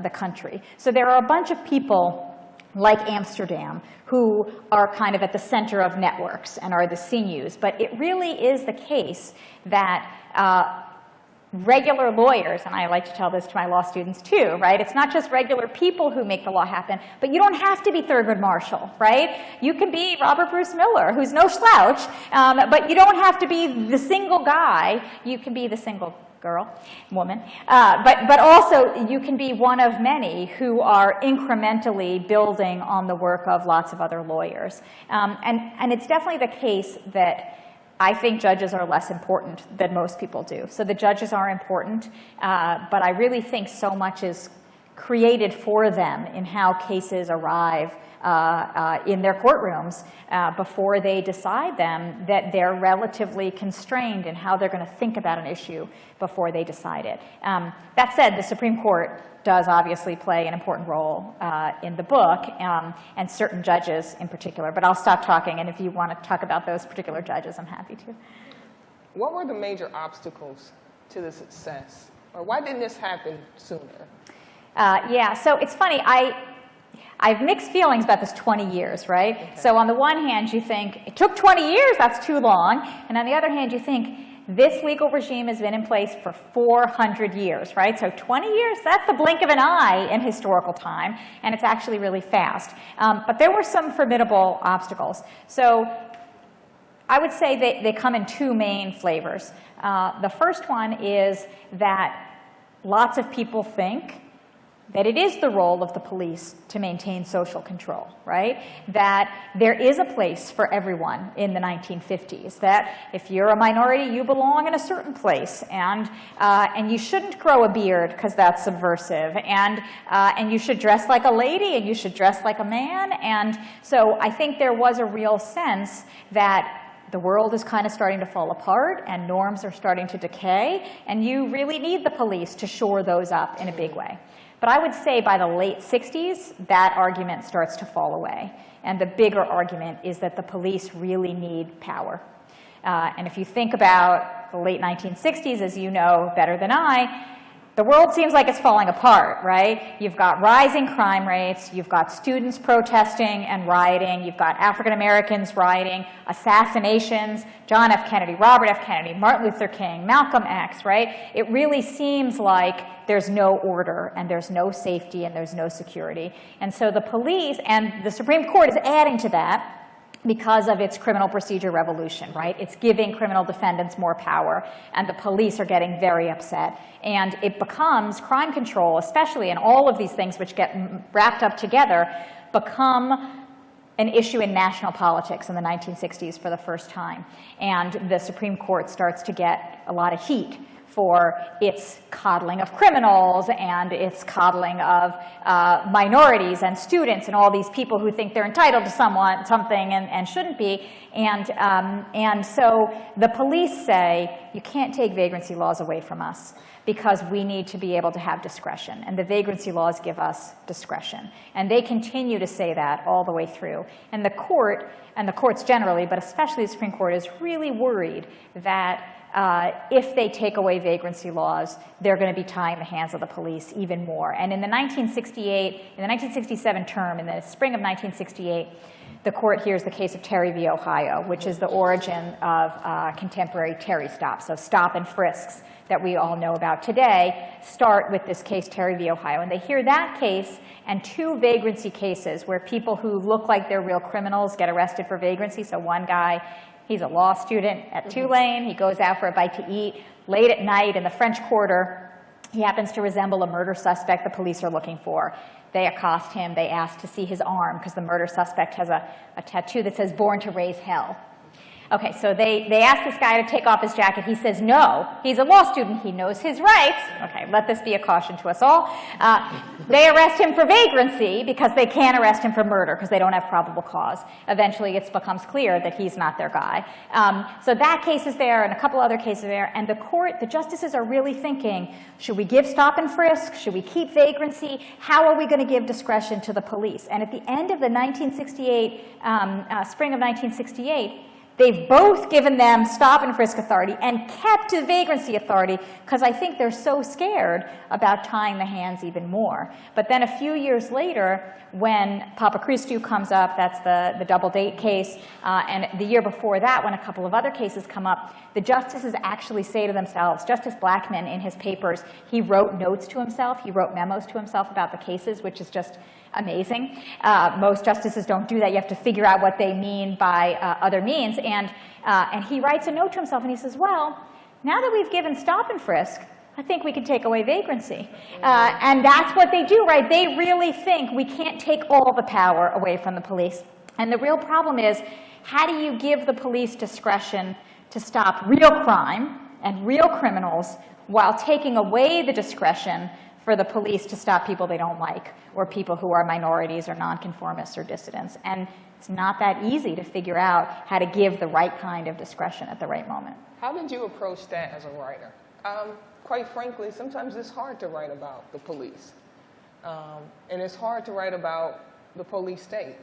the country. So there are a bunch of people like Amsterdam who are kind of at the center of networks and are the sinews. But it really is the case that regular lawyers, and I like to tell this to my law students too, right? It's not just regular people who make the law happen, but you don't have to be Thurgood Marshall, right? You can be Robert Bruce Miller, who's no slouch, but you don't have to be the single guy. You can be the single girl, woman, but also you can be one of many who are incrementally building on the work of lots of other lawyers. And it's definitely the case that I think judges are less important than most people do. So the judges are important, but I really think so much is created for them in how cases arrive in their courtrooms before they decide them, that they're relatively constrained in how they're going to think about an issue before they decide it. That said, the Supreme Court does obviously play an important role in the book, and certain judges in particular. But I'll stop talking, and if you want to talk about those particular judges, I'm happy to. What were the major obstacles to the success? Or why didn't this happen sooner? Yeah, so it's funny. I have mixed feelings about this 20 years, right? Okay. So on the one hand, you think, it took 20 years, that's too long. And on the other hand, you think, this legal regime has been in place for 400 years, right? So 20 years, that's the blink of an eye in historical time, and it's actually really fast. But there were some formidable obstacles. So I would say they come in two main flavors. The first one is that lots of people think that it is the role of the police to maintain social control, right? That there is a place for everyone in the 1950s, that if you're a minority, you belong in a certain place, and you shouldn't grow a beard because that's subversive, and you should dress like a lady, and you should dress like a man. And so I think there was a real sense that the world is kind of starting to fall apart, and norms are starting to decay, and you really need the police to shore those up in a big way. But I would say by the late 60s, that argument starts to fall away. And the bigger argument is that the police really need power. And if you think about the late 1960s, as you know better than I, the world seems like it's falling apart, right? You've got rising crime rates, you've got students protesting and rioting, you've got African Americans rioting, assassinations, John F. Kennedy, Robert F. Kennedy, Martin Luther King, Malcolm X, right? It really seems like there's no order, and there's no safety, and there's no security. And so the police, and the Supreme Court is adding to that, because of its criminal procedure revolution, right? It's giving criminal defendants more power, and the police are getting very upset. And it becomes crime control, especially, and all of these things which get wrapped up together, become an issue in national politics in the 1960s for the first time. And the Supreme Court starts to get a lot of heat for its coddling of criminals and its coddling of minorities and students and all these people who think they're entitled to something and shouldn't be. And so the police say, you can't take vagrancy laws away from us because we need to be able to have discretion. And the vagrancy laws give us discretion. And they continue to say that all the way through. And the court, and the courts generally, but especially the Supreme Court, is really worried that if they take away vagrancy laws, they're going to be tying the hands of the police even more. And in the 1967 term, in the spring of 1968, the court hears the case of Terry v. Ohio, which is the origin of contemporary Terry stops. So stop and frisks that we all know about today start with this case, Terry v. Ohio. And they hear that case and two vagrancy cases where people who look like they're real criminals get arrested for vagrancy. So one guy, he's a law student at Tulane. He goes out for a bite to eat. Late at night in the French Quarter, he happens to resemble a murder suspect the police are looking for. They accost him. They ask to see his arm because the murder suspect has a tattoo that says, "Born to Raise Hell." Okay, so they ask this guy to take off his jacket. He says no. He's a law student. He knows his rights. Okay, let this be a caution to us all. They arrest him for vagrancy because they can't arrest him for murder because they don't have probable cause. Eventually, it becomes clear that he's not their guy. So that case is there and a couple other cases there. And the court, the justices are really thinking, should we give stop and frisk? Should we keep vagrancy? How are we going to give discretion to the police? And at the end of the 1968, spring of 1968, they've both given them stop and frisk authority and kept the vagrancy authority because I think they're so scared about tying the hands even more. But then a few years later, when Papa Christou comes up, that's the double date case, and the year before that, when a couple of other cases come up, the justices actually say to themselves, Justice Blackmun in his papers, he wrote notes to himself, he wrote memos to himself about the cases, which is just amazing. Most justices don't do that. You have to figure out what they mean by other means. And he writes a note to himself, and he says, well, now that we've given stop and frisk, I think we can take away vagrancy. And that's what they do, right? They really think we can't take all the power away from the police. And the real problem is, how do you give the police discretion to stop real crime and real criminals while taking away the discretion for the police to stop people they don't like, or people who are minorities or nonconformists or dissidents? And it's not that easy to figure out how to give the right kind of discretion at the right moment. How did you approach that as a writer? Quite frankly, sometimes it's hard to write about the police. And it's hard to write about the police state.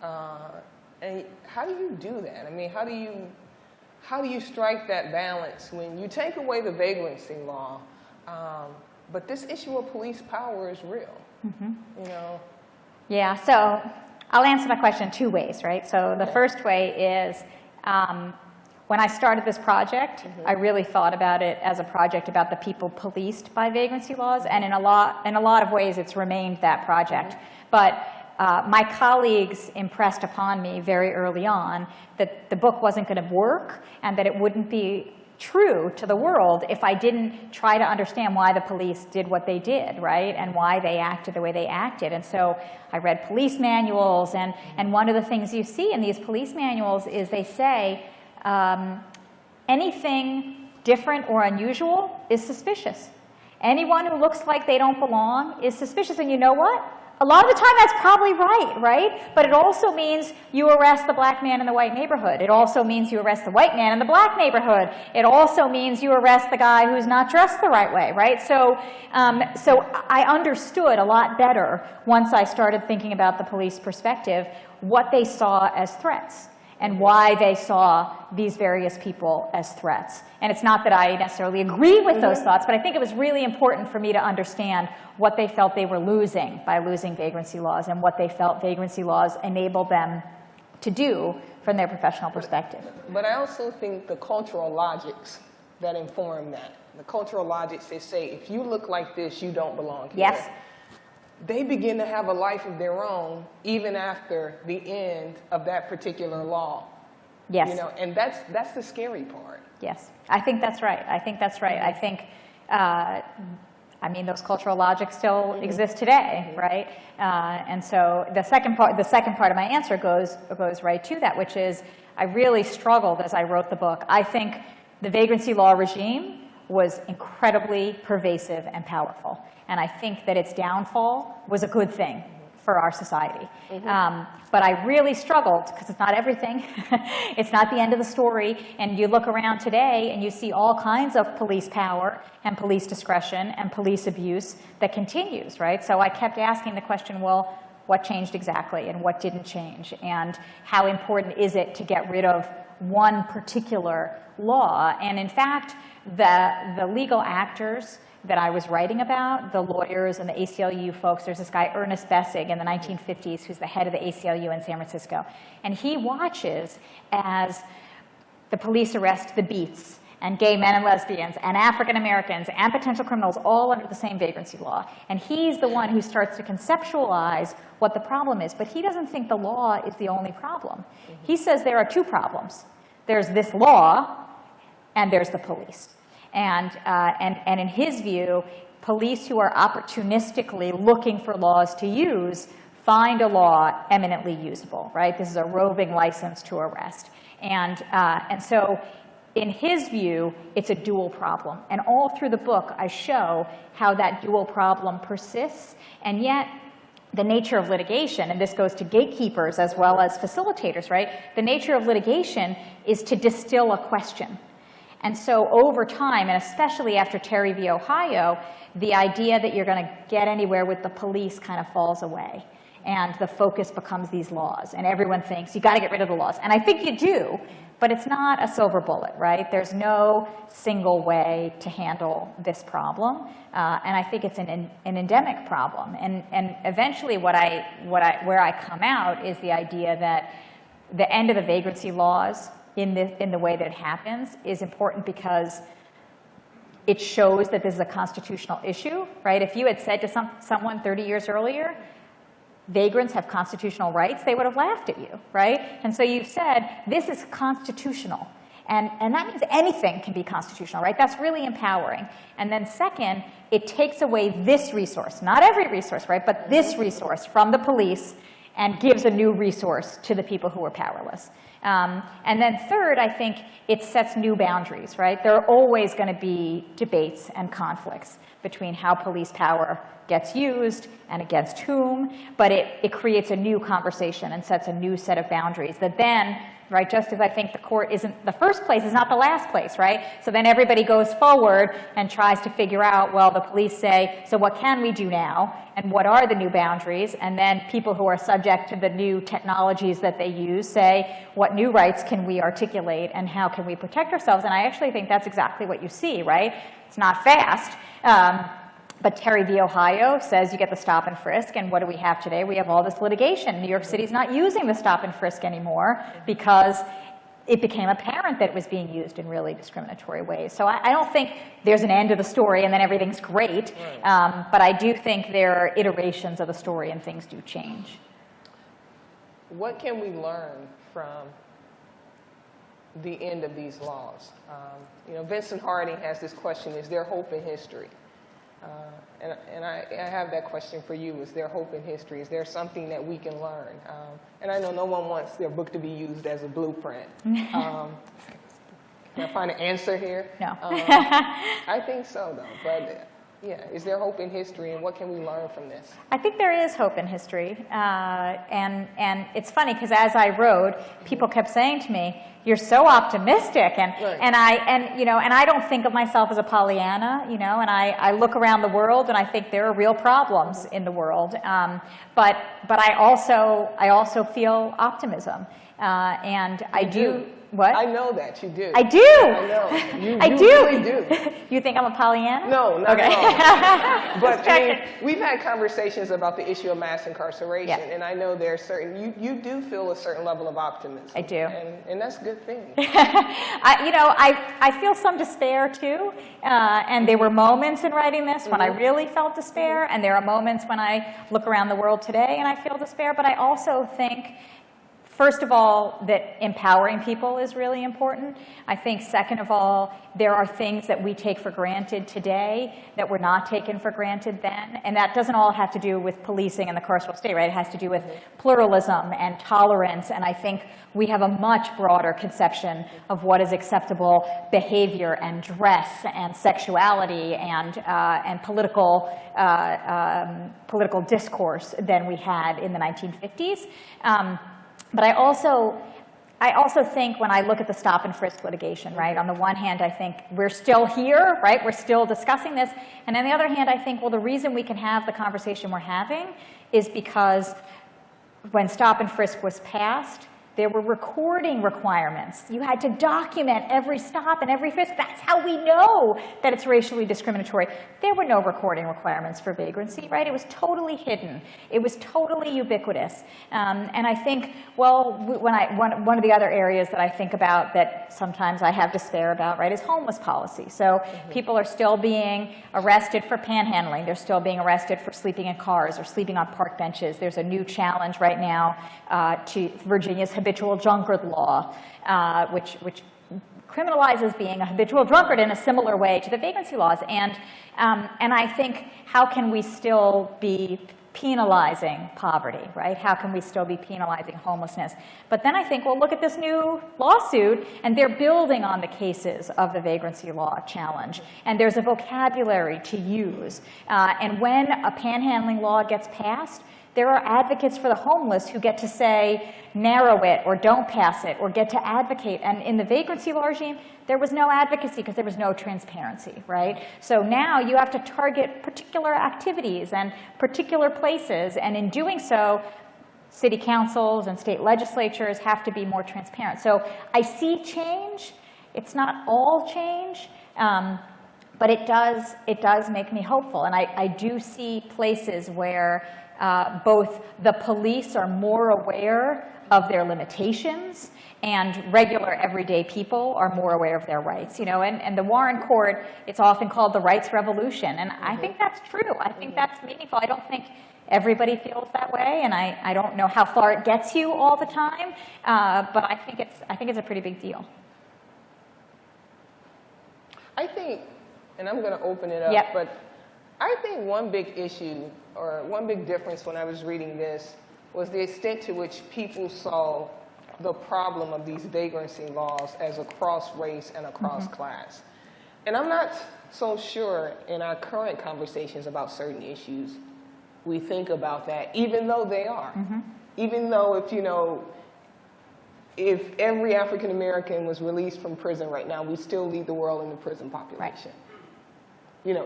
And how do you do that? I mean, how do you strike that balance when you take away the vagrancy law, but this issue of police power is real, you know? Yeah, so I'll answer that question in two ways, right? So the first way is, when I started this project, I really thought about it as a project about the people policed by vagrancy laws, and in a lot of ways it's remained that project. But my colleagues impressed upon me very early on that the book wasn't going to work and that it wouldn't be true to the world if I didn't try to understand why the police did what they did, right, and why they acted the way they acted. And so I read police manuals, and one of the things you see in these police manuals is they say anything different or unusual is suspicious. Anyone who looks like they don't belong is suspicious. And you know what? A lot of the time that's probably right? But it also means you arrest the black man in the white neighborhood. It also means you arrest the white man in the black neighborhood. It also means you arrest the guy who's not dressed the right way, right? So I understood a lot better once I started thinking about the police perspective what they saw as threats and why they saw these various people as threats. And it's not that I necessarily agree with those thoughts, but I think it was really important for me to understand what they felt they were losing by losing vagrancy laws and what they felt vagrancy laws enabled them to do from their professional perspective. But I also think the cultural logics that inform that, the cultural logics that say, if you look like this, you don't belong here. Yes. They begin to have a life of their own even after the end of that particular law. Yes. You know, and that's the scary part. Yes, I think that's right. I think, I mean, those cultural logics still exist today, right? And so the second part of my answer goes right to that, which is I really struggled as I wrote the book. I think the vagrancy law regime was incredibly pervasive and powerful. And I think that its downfall was a good thing for our society. But I really struggled, because it's not everything. It's not the end of the story. And you look around today and you see all kinds of police power and police discretion and police abuse that continues, right? So I kept asking the question, well, what changed exactly and what didn't change? And how important is it to get rid of one particular law? And in fact, the legal actors that I was writing about, the lawyers and the ACLU folks, there's this guy, Ernest Bessig, in the 1950s, who's the head of the ACLU in San Francisco. And he watches as the police arrest the beats and gay men and lesbians and African Americans and potential criminals all under the same vagrancy law. And he's the one who starts to conceptualize what the problem is. But he doesn't think the law is the only problem. He says there are two problems. There's this law and there's the police. And in his view, police who are opportunistically looking for laws to use find a law eminently usable, right? This is a roving license to arrest. And so in his view, it's a dual problem. And all through the book, I show how that dual problem persists. And yet, the nature of litigation, and this goes to gatekeepers as well as facilitators, right? The nature of litigation is to distill a question. And so over time, and especially after Terry v. Ohio, the idea that you're going to get anywhere with the police kind of falls away. And the focus becomes these laws. And everyone thinks, you got to get rid of the laws. And I think you do, but it's not a silver bullet, right? There's no single way to handle this problem. And I think it's an endemic problem. And eventually where I come out is the idea that the end of the vagrancy laws in the way that it happens is important because it shows that this is a constitutional issue, right? If you had said to someone 30 years earlier, vagrants have constitutional rights, they would have laughed at you, right? And so you've said, this is constitutional. And that means anything can be constitutional, right? That's really empowering. And then second, it takes away this resource, not every resource, right? But this resource from the police and gives a new resource to the people who are powerless. And then third, I think it sets new boundaries, right? There are always going to be debates and conflicts between how police power gets used and against whom, but it creates a new conversation and sets a new set of boundaries that then, right, just as I think the court isn't the first place, is not the last place, right? So then everybody goes forward and tries to figure out, well, the police say, so what can we do now? And what are the new boundaries? And then people who are subject to the new technologies that they use say, what new rights can we articulate and how can we protect ourselves? And I actually think that's exactly what you see, right? It's not fast. But Terry v. Ohio says you get the stop and frisk, and what do we have today? We have all this litigation. New York City's not using the stop and frisk anymore because it became apparent that it was being used in really discriminatory ways. So I don't think there's an end to the story and then everything's great, but I do think there are iterations of the story and things do change. what can we learn from the end of these laws? You know, Vincent Harding has this question, is there hope in history? And I have that question for you. Is there hope in history? Is there something that we can learn? And I know no one wants their book to be used as a blueprint. Can I find an answer here? No. I think so, though. But yeah, is there hope in history, and what can we learn from this? I think there is hope in history. And it's funny, because as I wrote, people kept saying to me, "You're so optimistic," and I don't think of myself as a Pollyanna, you know, and I look around the world and I think there are real problems in the world, but I also feel optimism, and I do. What? I know that you do. I do. I know. You really do. You think I'm a Pollyanna? No, not okay. at all. But I mean, we've had conversations about the issue of mass incarceration, yeah. and I know there's certain, you do feel a certain level of optimism. I do. And that's a good thing. I feel some despair too, and there were moments in writing this when I really felt despair, and there are moments when I look around the world today and I feel despair, but I also think, first of all, that empowering people is really important. I think, second of all, there are things that we take for granted today that were not taken for granted then. And that doesn't all have to do with policing and the carceral state, right? It has to do with pluralism and tolerance. And I think we have a much broader conception of what is acceptable behavior and dress and sexuality and political discourse than we had in the 1950s. But I also think when I look at the stop and frisk litigation, right, on the one hand, I think we're still here, right, we're still discussing this, and on the other hand, I think, well, the reason we can have the conversation we're having is because when stop and frisk was passed, there were recording requirements. You had to document every stop and every frisk. That's how we know that it's racially discriminatory. There were no recording requirements for vagrancy, right? It was totally hidden. It was totally ubiquitous. And I think, well, one of the other areas that I think about that sometimes I have despair about, right, is homeless policy. So people are still being arrested for panhandling. They're still being arrested for sleeping in cars or sleeping on park benches. There's a new challenge right now to Virginia's habitual drunkard law, which criminalizes being a habitual drunkard in a similar way to the vagrancy laws. And I think, how can we still be penalizing poverty, right? How can we still be penalizing homelessness? But then I think, well, look at this new lawsuit, and they're building on the cases of the vagrancy law challenge. And there's a vocabulary to use. And when a panhandling law gets passed, there are advocates for the homeless who get to say, narrow it, or don't pass it, or get to advocate. And in the vagrancy law regime, there was no advocacy because there was no transparency, right? So now you have to target particular activities and particular places, and in doing so, city councils and state legislatures have to be more transparent. So I see change. It's not all change, but it does make me hopeful. And I do see places where both the police are more aware of their limitations, and regular everyday people are more aware of their rights. You know, and the Warren Court, it's often called the rights revolution, and I think that's true. I think that's meaningful. I don't think everybody feels that way, and I don't know how far it gets you all the time, but I think it's a pretty big deal. I think, and I'm going to open it up, Yep. but I think one big issue, or one big difference when I was reading this, was the extent to which people saw the problem of these vagrancy laws as across race and across class. And I'm not so sure in our current conversations about certain issues we think about that, even though they are. Even though if every African American was released from prison right now, we still lead the world in the prison population. You know,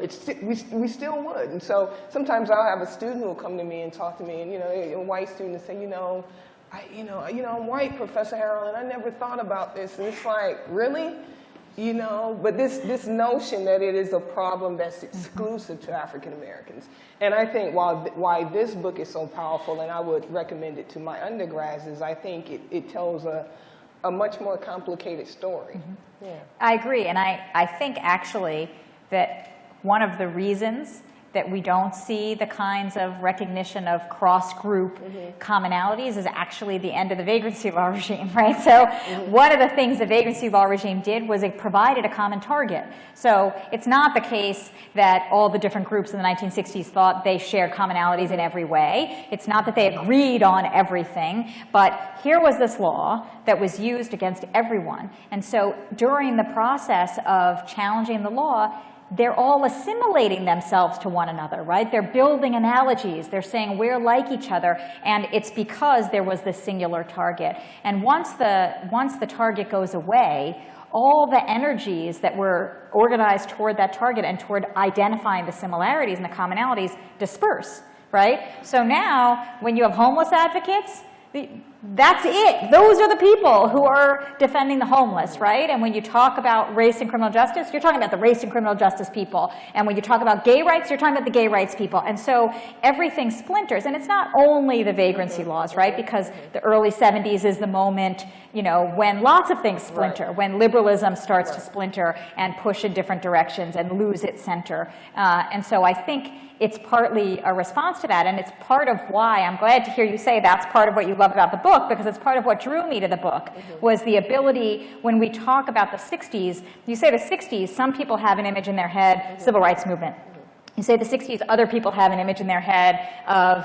we still would. And so sometimes I'll have a student who will come to me and talk to me, and a white student and say, I'm white, Professor Harrell, and I never thought about this. And it's like, really? But this notion that it is a problem that's exclusive to African Americans. And I think why this book is so powerful, and I would recommend it to my undergrads, is I think it tells a much more complicated story. Yeah. I agree, and I think actually that one of the reasons that we don't see the kinds of recognition of cross-group commonalities is actually the end of the vagrancy law regime, right? So one of the things the vagrancy law regime did was it provided a common target. So it's not the case that all the different groups in the 1960s thought they shared commonalities in every way. It's not that they agreed on everything, but here was this law that was used against everyone. And so during the process of challenging the law, they're all assimilating themselves to one another, right? They're building analogies. They're saying we're like each other, and it's because there was this singular target. And once the target goes away, all the energies that were organized toward that target and toward identifying the similarities and the commonalities disperse, right? So now, when you have homeless advocates, that's it. Those are the people who are defending the homeless, right? And when you talk about race and criminal justice, you're talking about the race and criminal justice people. And when you talk about gay rights, you're talking about the gay rights people. And so everything splinters. And it's not only the vagrancy laws, right? Because the early 70s is the moment, you know, when lots of things splinter, when liberalism starts to splinter and push in different directions and lose its center. And so I think it's partly a response to that, and it's part of why I'm glad to hear you say that's part of what you love about the book, because it's part of what drew me to the book, was the ability, when we talk about the 60s, you say the 60s, some people have an image in their head, civil rights movement. You say the 60s, other people have an image in their head of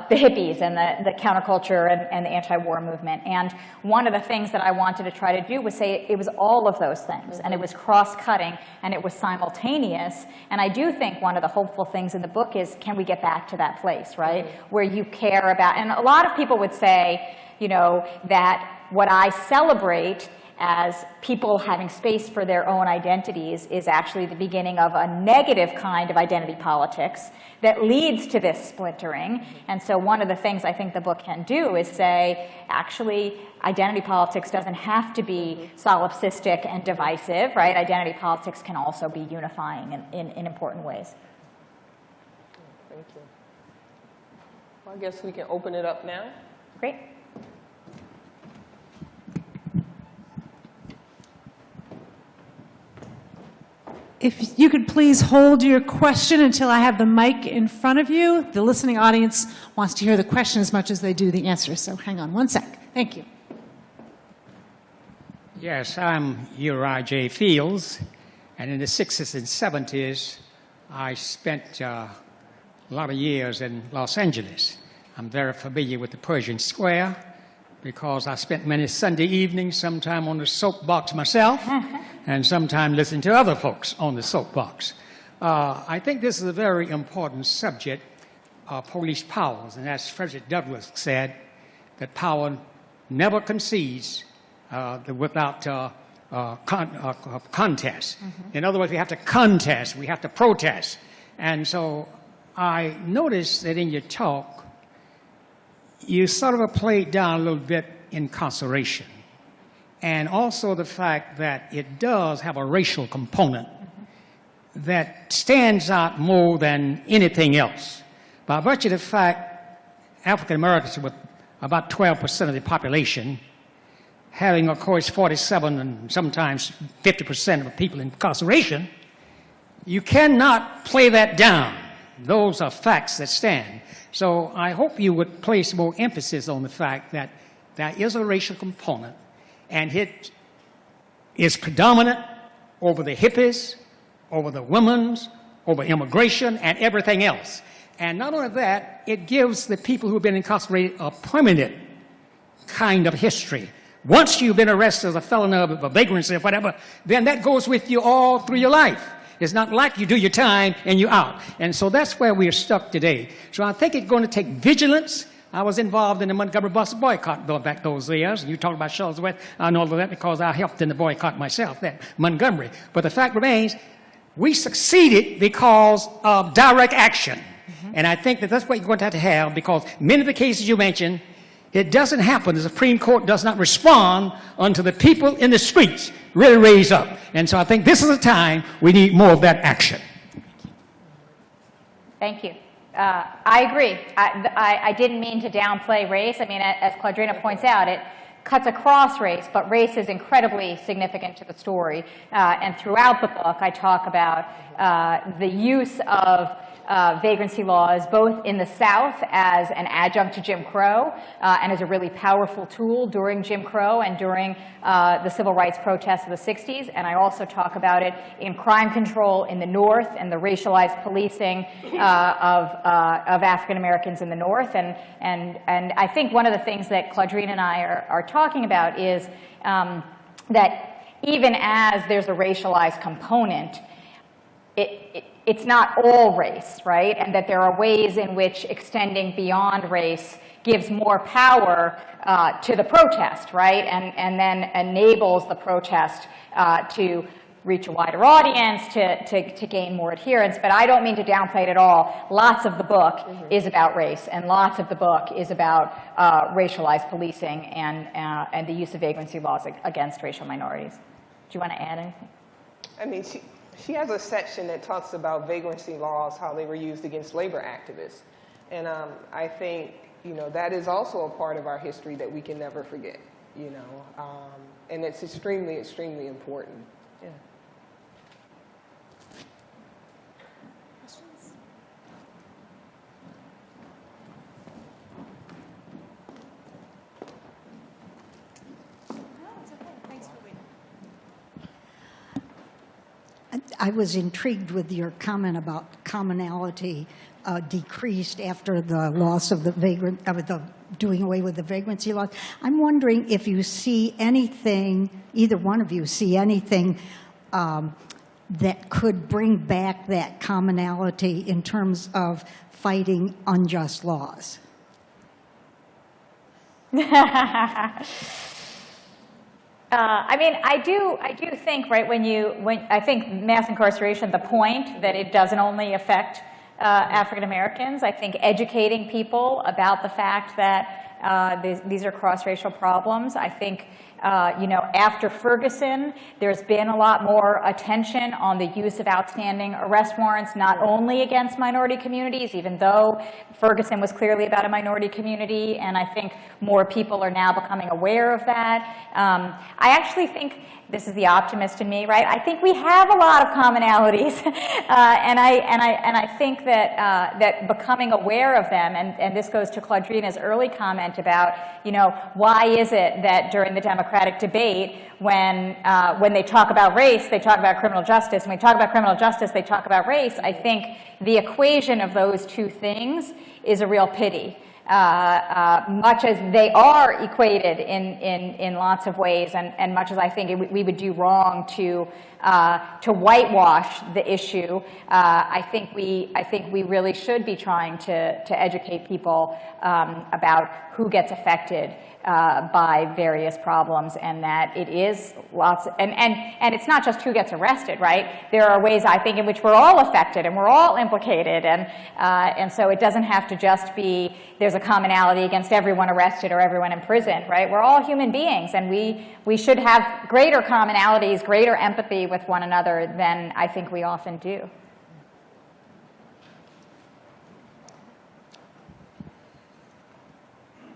the hippies and the counterculture and the anti-war movement. And one of the things that I wanted to try to do was say it was all of those things, and it was cross-cutting, and it was simultaneous. And I do think one of the hopeful things in the book is, can we get back to that place, right, where you care about, and a lot of people would say, you know, that what I celebrate as people having space for their own identities is actually the beginning of a negative kind of identity politics that leads to this splintering. And so one of the things I think the book can do is say, actually, identity politics doesn't have to be solipsistic and divisive, right? Identity politics can also be unifying in important ways. Thank you. Well, I guess we can open it up now. Great. If you could please hold your question until I have the mic in front of you. The listening audience wants to hear the question as much as they do the answer, so hang on one sec. Thank you. Yes, I'm Uri J. Fields, and in the 60s and 70s, I spent a lot of years in Los Angeles. I'm very familiar with the Pershing Square because I spent many Sunday evenings, sometime on the soapbox myself, and sometime listening to other folks on the soapbox. I think this is a very important subject, police powers, and as Frederick Douglass said, that power never concedes without contest. In other words, we have to contest, we have to protest. And so I noticed that in your talk, you sort of played down a little bit incarceration, and also the fact that it does have a racial component that stands out more than anything else. By virtue of the fact African Americans, with about 12% of the population, having, of course, 47 and sometimes 50% of the people in incarceration, you cannot play that down. Those are facts that stand. So I hope you would place more emphasis on the fact that there is a racial component, and it is predominant over the hippies, over the women's, over immigration, and everything else. And not only that, it gives the people who have been incarcerated a permanent kind of history. Once you've been arrested as a felon of a vagrancy or whatever, then that goes with you all through your life. It's not like you do your time and you're out. And so that's where we are stuck today. So I think it's going to take vigilance. I was involved in the Montgomery bus boycott going back those years. You talk about Charlottesville. I know all of that because I helped in the boycott myself, that Montgomery. But the fact remains, we succeeded because of direct action. And I think that that's what you're going to have because many of the cases you mentioned, it doesn't happen. The Supreme Court does not respond until the people in the streets really raise up. And so I think this is a time we need more of that action. Thank you. I agree. I didn't mean to downplay race. I mean, as Claudrena points out, it cuts across race, but race is incredibly significant to the story. And throughout the book, I talk about the use of vagrancy laws, both in the South as an adjunct to Jim Crow and as a really powerful tool during Jim Crow and during the civil rights protests of the 60s. And I also talk about it in crime control in the North and the racialized policing of African Americans in the North. And I think one of the things that Claudrena and I are talking about is that even as there's a racialized component, it's not all race, right? And that there are ways in which extending beyond race gives more power to the protest, right? And then enables the protest to reach a wider audience, to gain more adherence. But I don't mean to downplay it at all. Lots of the book is about race, and lots of the book is about racialized policing and the use of vagrancy laws against racial minorities. Do you want to add anything? I mean, she has a section that talks about vagrancy laws, how they were used against labor activists. And I think, you know, that is also a part of our history that we can never forget, you know. And it's extremely, extremely important. Yeah. I was intrigued with your comment about commonality decreased after the loss of the doing away with the vagrancy laws. I'm wondering if you see anything, either one of you see anything that could bring back that commonality in terms of fighting unjust laws. I mean, I do think, right, I think mass incarceration, the point that it doesn't only affect African Americans, I think educating people about the fact that these are cross-racial problems, I think, you know, after Ferguson, there's been a lot more attention on the use of outstanding arrest warrants, not only against minority communities, even though Ferguson was clearly about a minority community, and I think more people are now becoming aware of that. I actually think, this is the optimist in me, right? I think we have a lot of commonalities, and I think that that becoming aware of them, and this goes to Claudrena's early comment about, you know, why is it that during the Democratic debate, when they talk about race, they talk about criminal justice, and when they talk about criminal justice, they talk about race. I think the equation of those two things is a real pity. Much as they are equated in lots of ways, and much as I think we would do wrong to whitewash the issue, I think we really should be trying to educate people about who gets affected by various problems, and that it is and it's not just who gets arrested, right? There are ways, I think, in which we're all affected and we're all implicated, and so it doesn't have to just be there's a commonality against everyone arrested or everyone in prison, right? We're all human beings, and we should have greater commonalities, greater empathy with one another than I think we often do.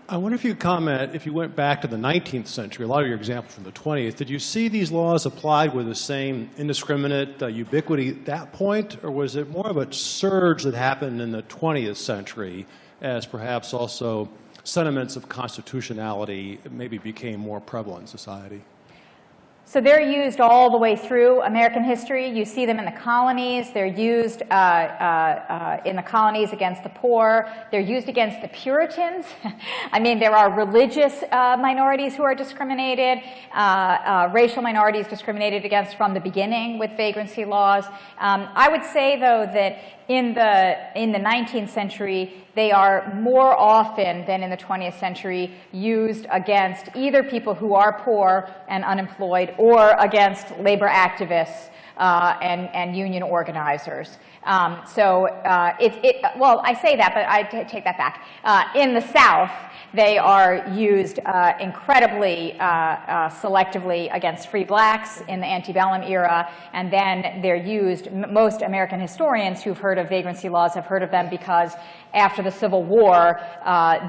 I wonder if you could comment, if you went back to the 19th century, a lot of your examples from the 20th, did you see these laws applied with the same indiscriminate ubiquity at that point, or was it more of a surge that happened in the 20th century as perhaps also sentiments of constitutionality maybe became more prevalent in society? So they're used all the way through American history. You see them in the colonies. They're used in the colonies against the poor. They're used against the Puritans. I mean, there are religious minorities who are discriminated, racial minorities discriminated against from the beginning with vagrancy laws. I would say, though, that in the 19th century, they are more often than in the 20th century used against either people who are poor and unemployed or against labor activists and union organizers. Well, I say that, but I take that back. In the South, they are used incredibly selectively against free blacks in the antebellum era, and then they're used, most American historians who've heard of vagrancy laws have heard of them because after the Civil War,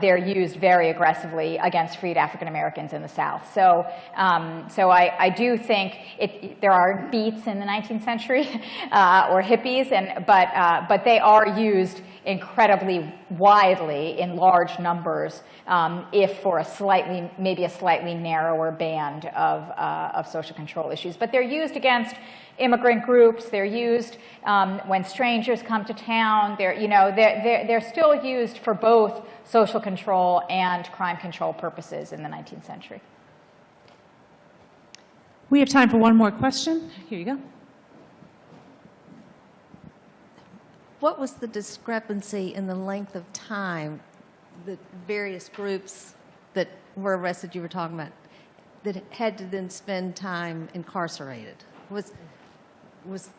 they're used very aggressively against freed African Americans in the South. So I do think there are beats in the 19th century, or hippies, but they are used incredibly widely in large numbers, if for maybe a slightly narrower band of social control issues. But they're used against immigrant groups. They're used when strangers come to town. They're still used for both social control and crime control purposes in the 19th century. We have time for one more question. Here you go. What was the discrepancy in the length of time the various groups that were arrested you were talking about that had to then spend time incarcerated? Was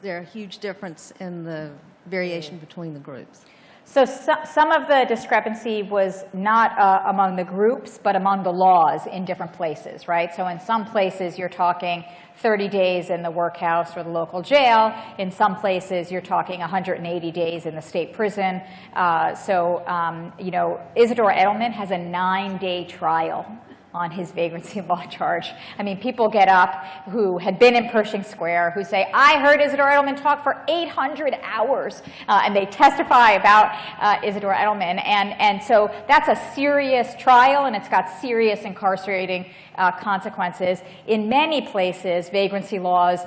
there a huge difference in the variation between the groups? So some of the discrepancy was not among the groups, but among the laws in different places, right? So in some places, you're talking 30 days in the workhouse or the local jail. In some places, you're talking 180 days in the state prison. Isidore Edelman has a 9-day trial on his vagrancy law charge. I mean, people get up who had been in Pershing Square who say, I heard Isidore Edelman talk for 800 hours, and they testify about Isidore Edelman. And so that's a serious trial, and it's got serious incarcerating consequences. In many places, vagrancy laws,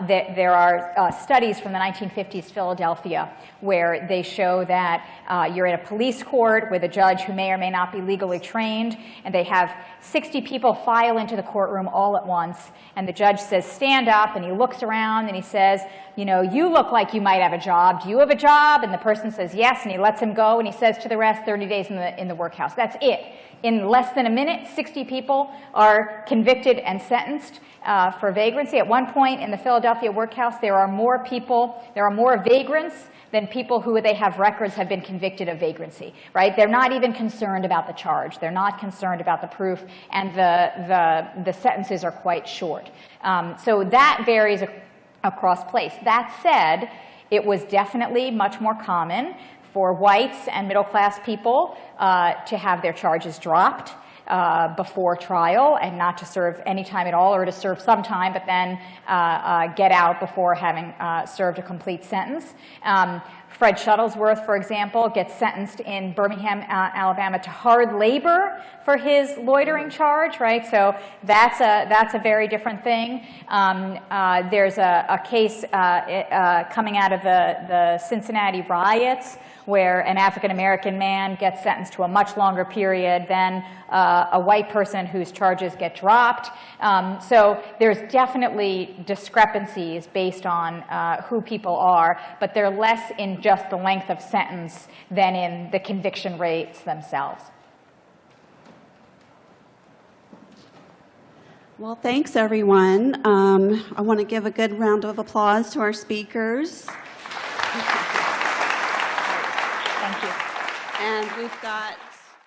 there are studies from the 1950s Philadelphia where they show that you're in a police court with a judge who may or may not be legally trained, and they have 60 people file into the courtroom all at once, and the judge says, stand up, and he looks around and he says, you look like you might have a job. Do you have a job? And the person says yes, and he lets him go, and he says to the rest, 30 days in the workhouse. That's it. In less than a minute, 60 people are convicted and sentenced for vagrancy. At one point in the Philadelphia workhouse, there are more vagrants than people who they have records have been convicted of vagrancy, right? They're not even concerned about the charge. They're not concerned about the proof, and the sentences are quite short. So that varies across place. That said, it was definitely much more common for whites and middle-class people to have their charges dropped before trial and not to serve any time at all, or to serve some time but then get out before having served a complete sentence. Fred Shuttlesworth, for example, gets sentenced in Birmingham, Alabama to hard labor for his loitering charge, right? So that's a very different thing. There's a case coming out of the Cincinnati riots where an African-American man gets sentenced to a much longer period than a white person whose charges get dropped. So there's definitely discrepancies based on who people are, but they're less in just the length of sentence than in the conviction rates themselves. Well, thanks, everyone. I want to give a good round of applause to our speakers. Thank you. And we've got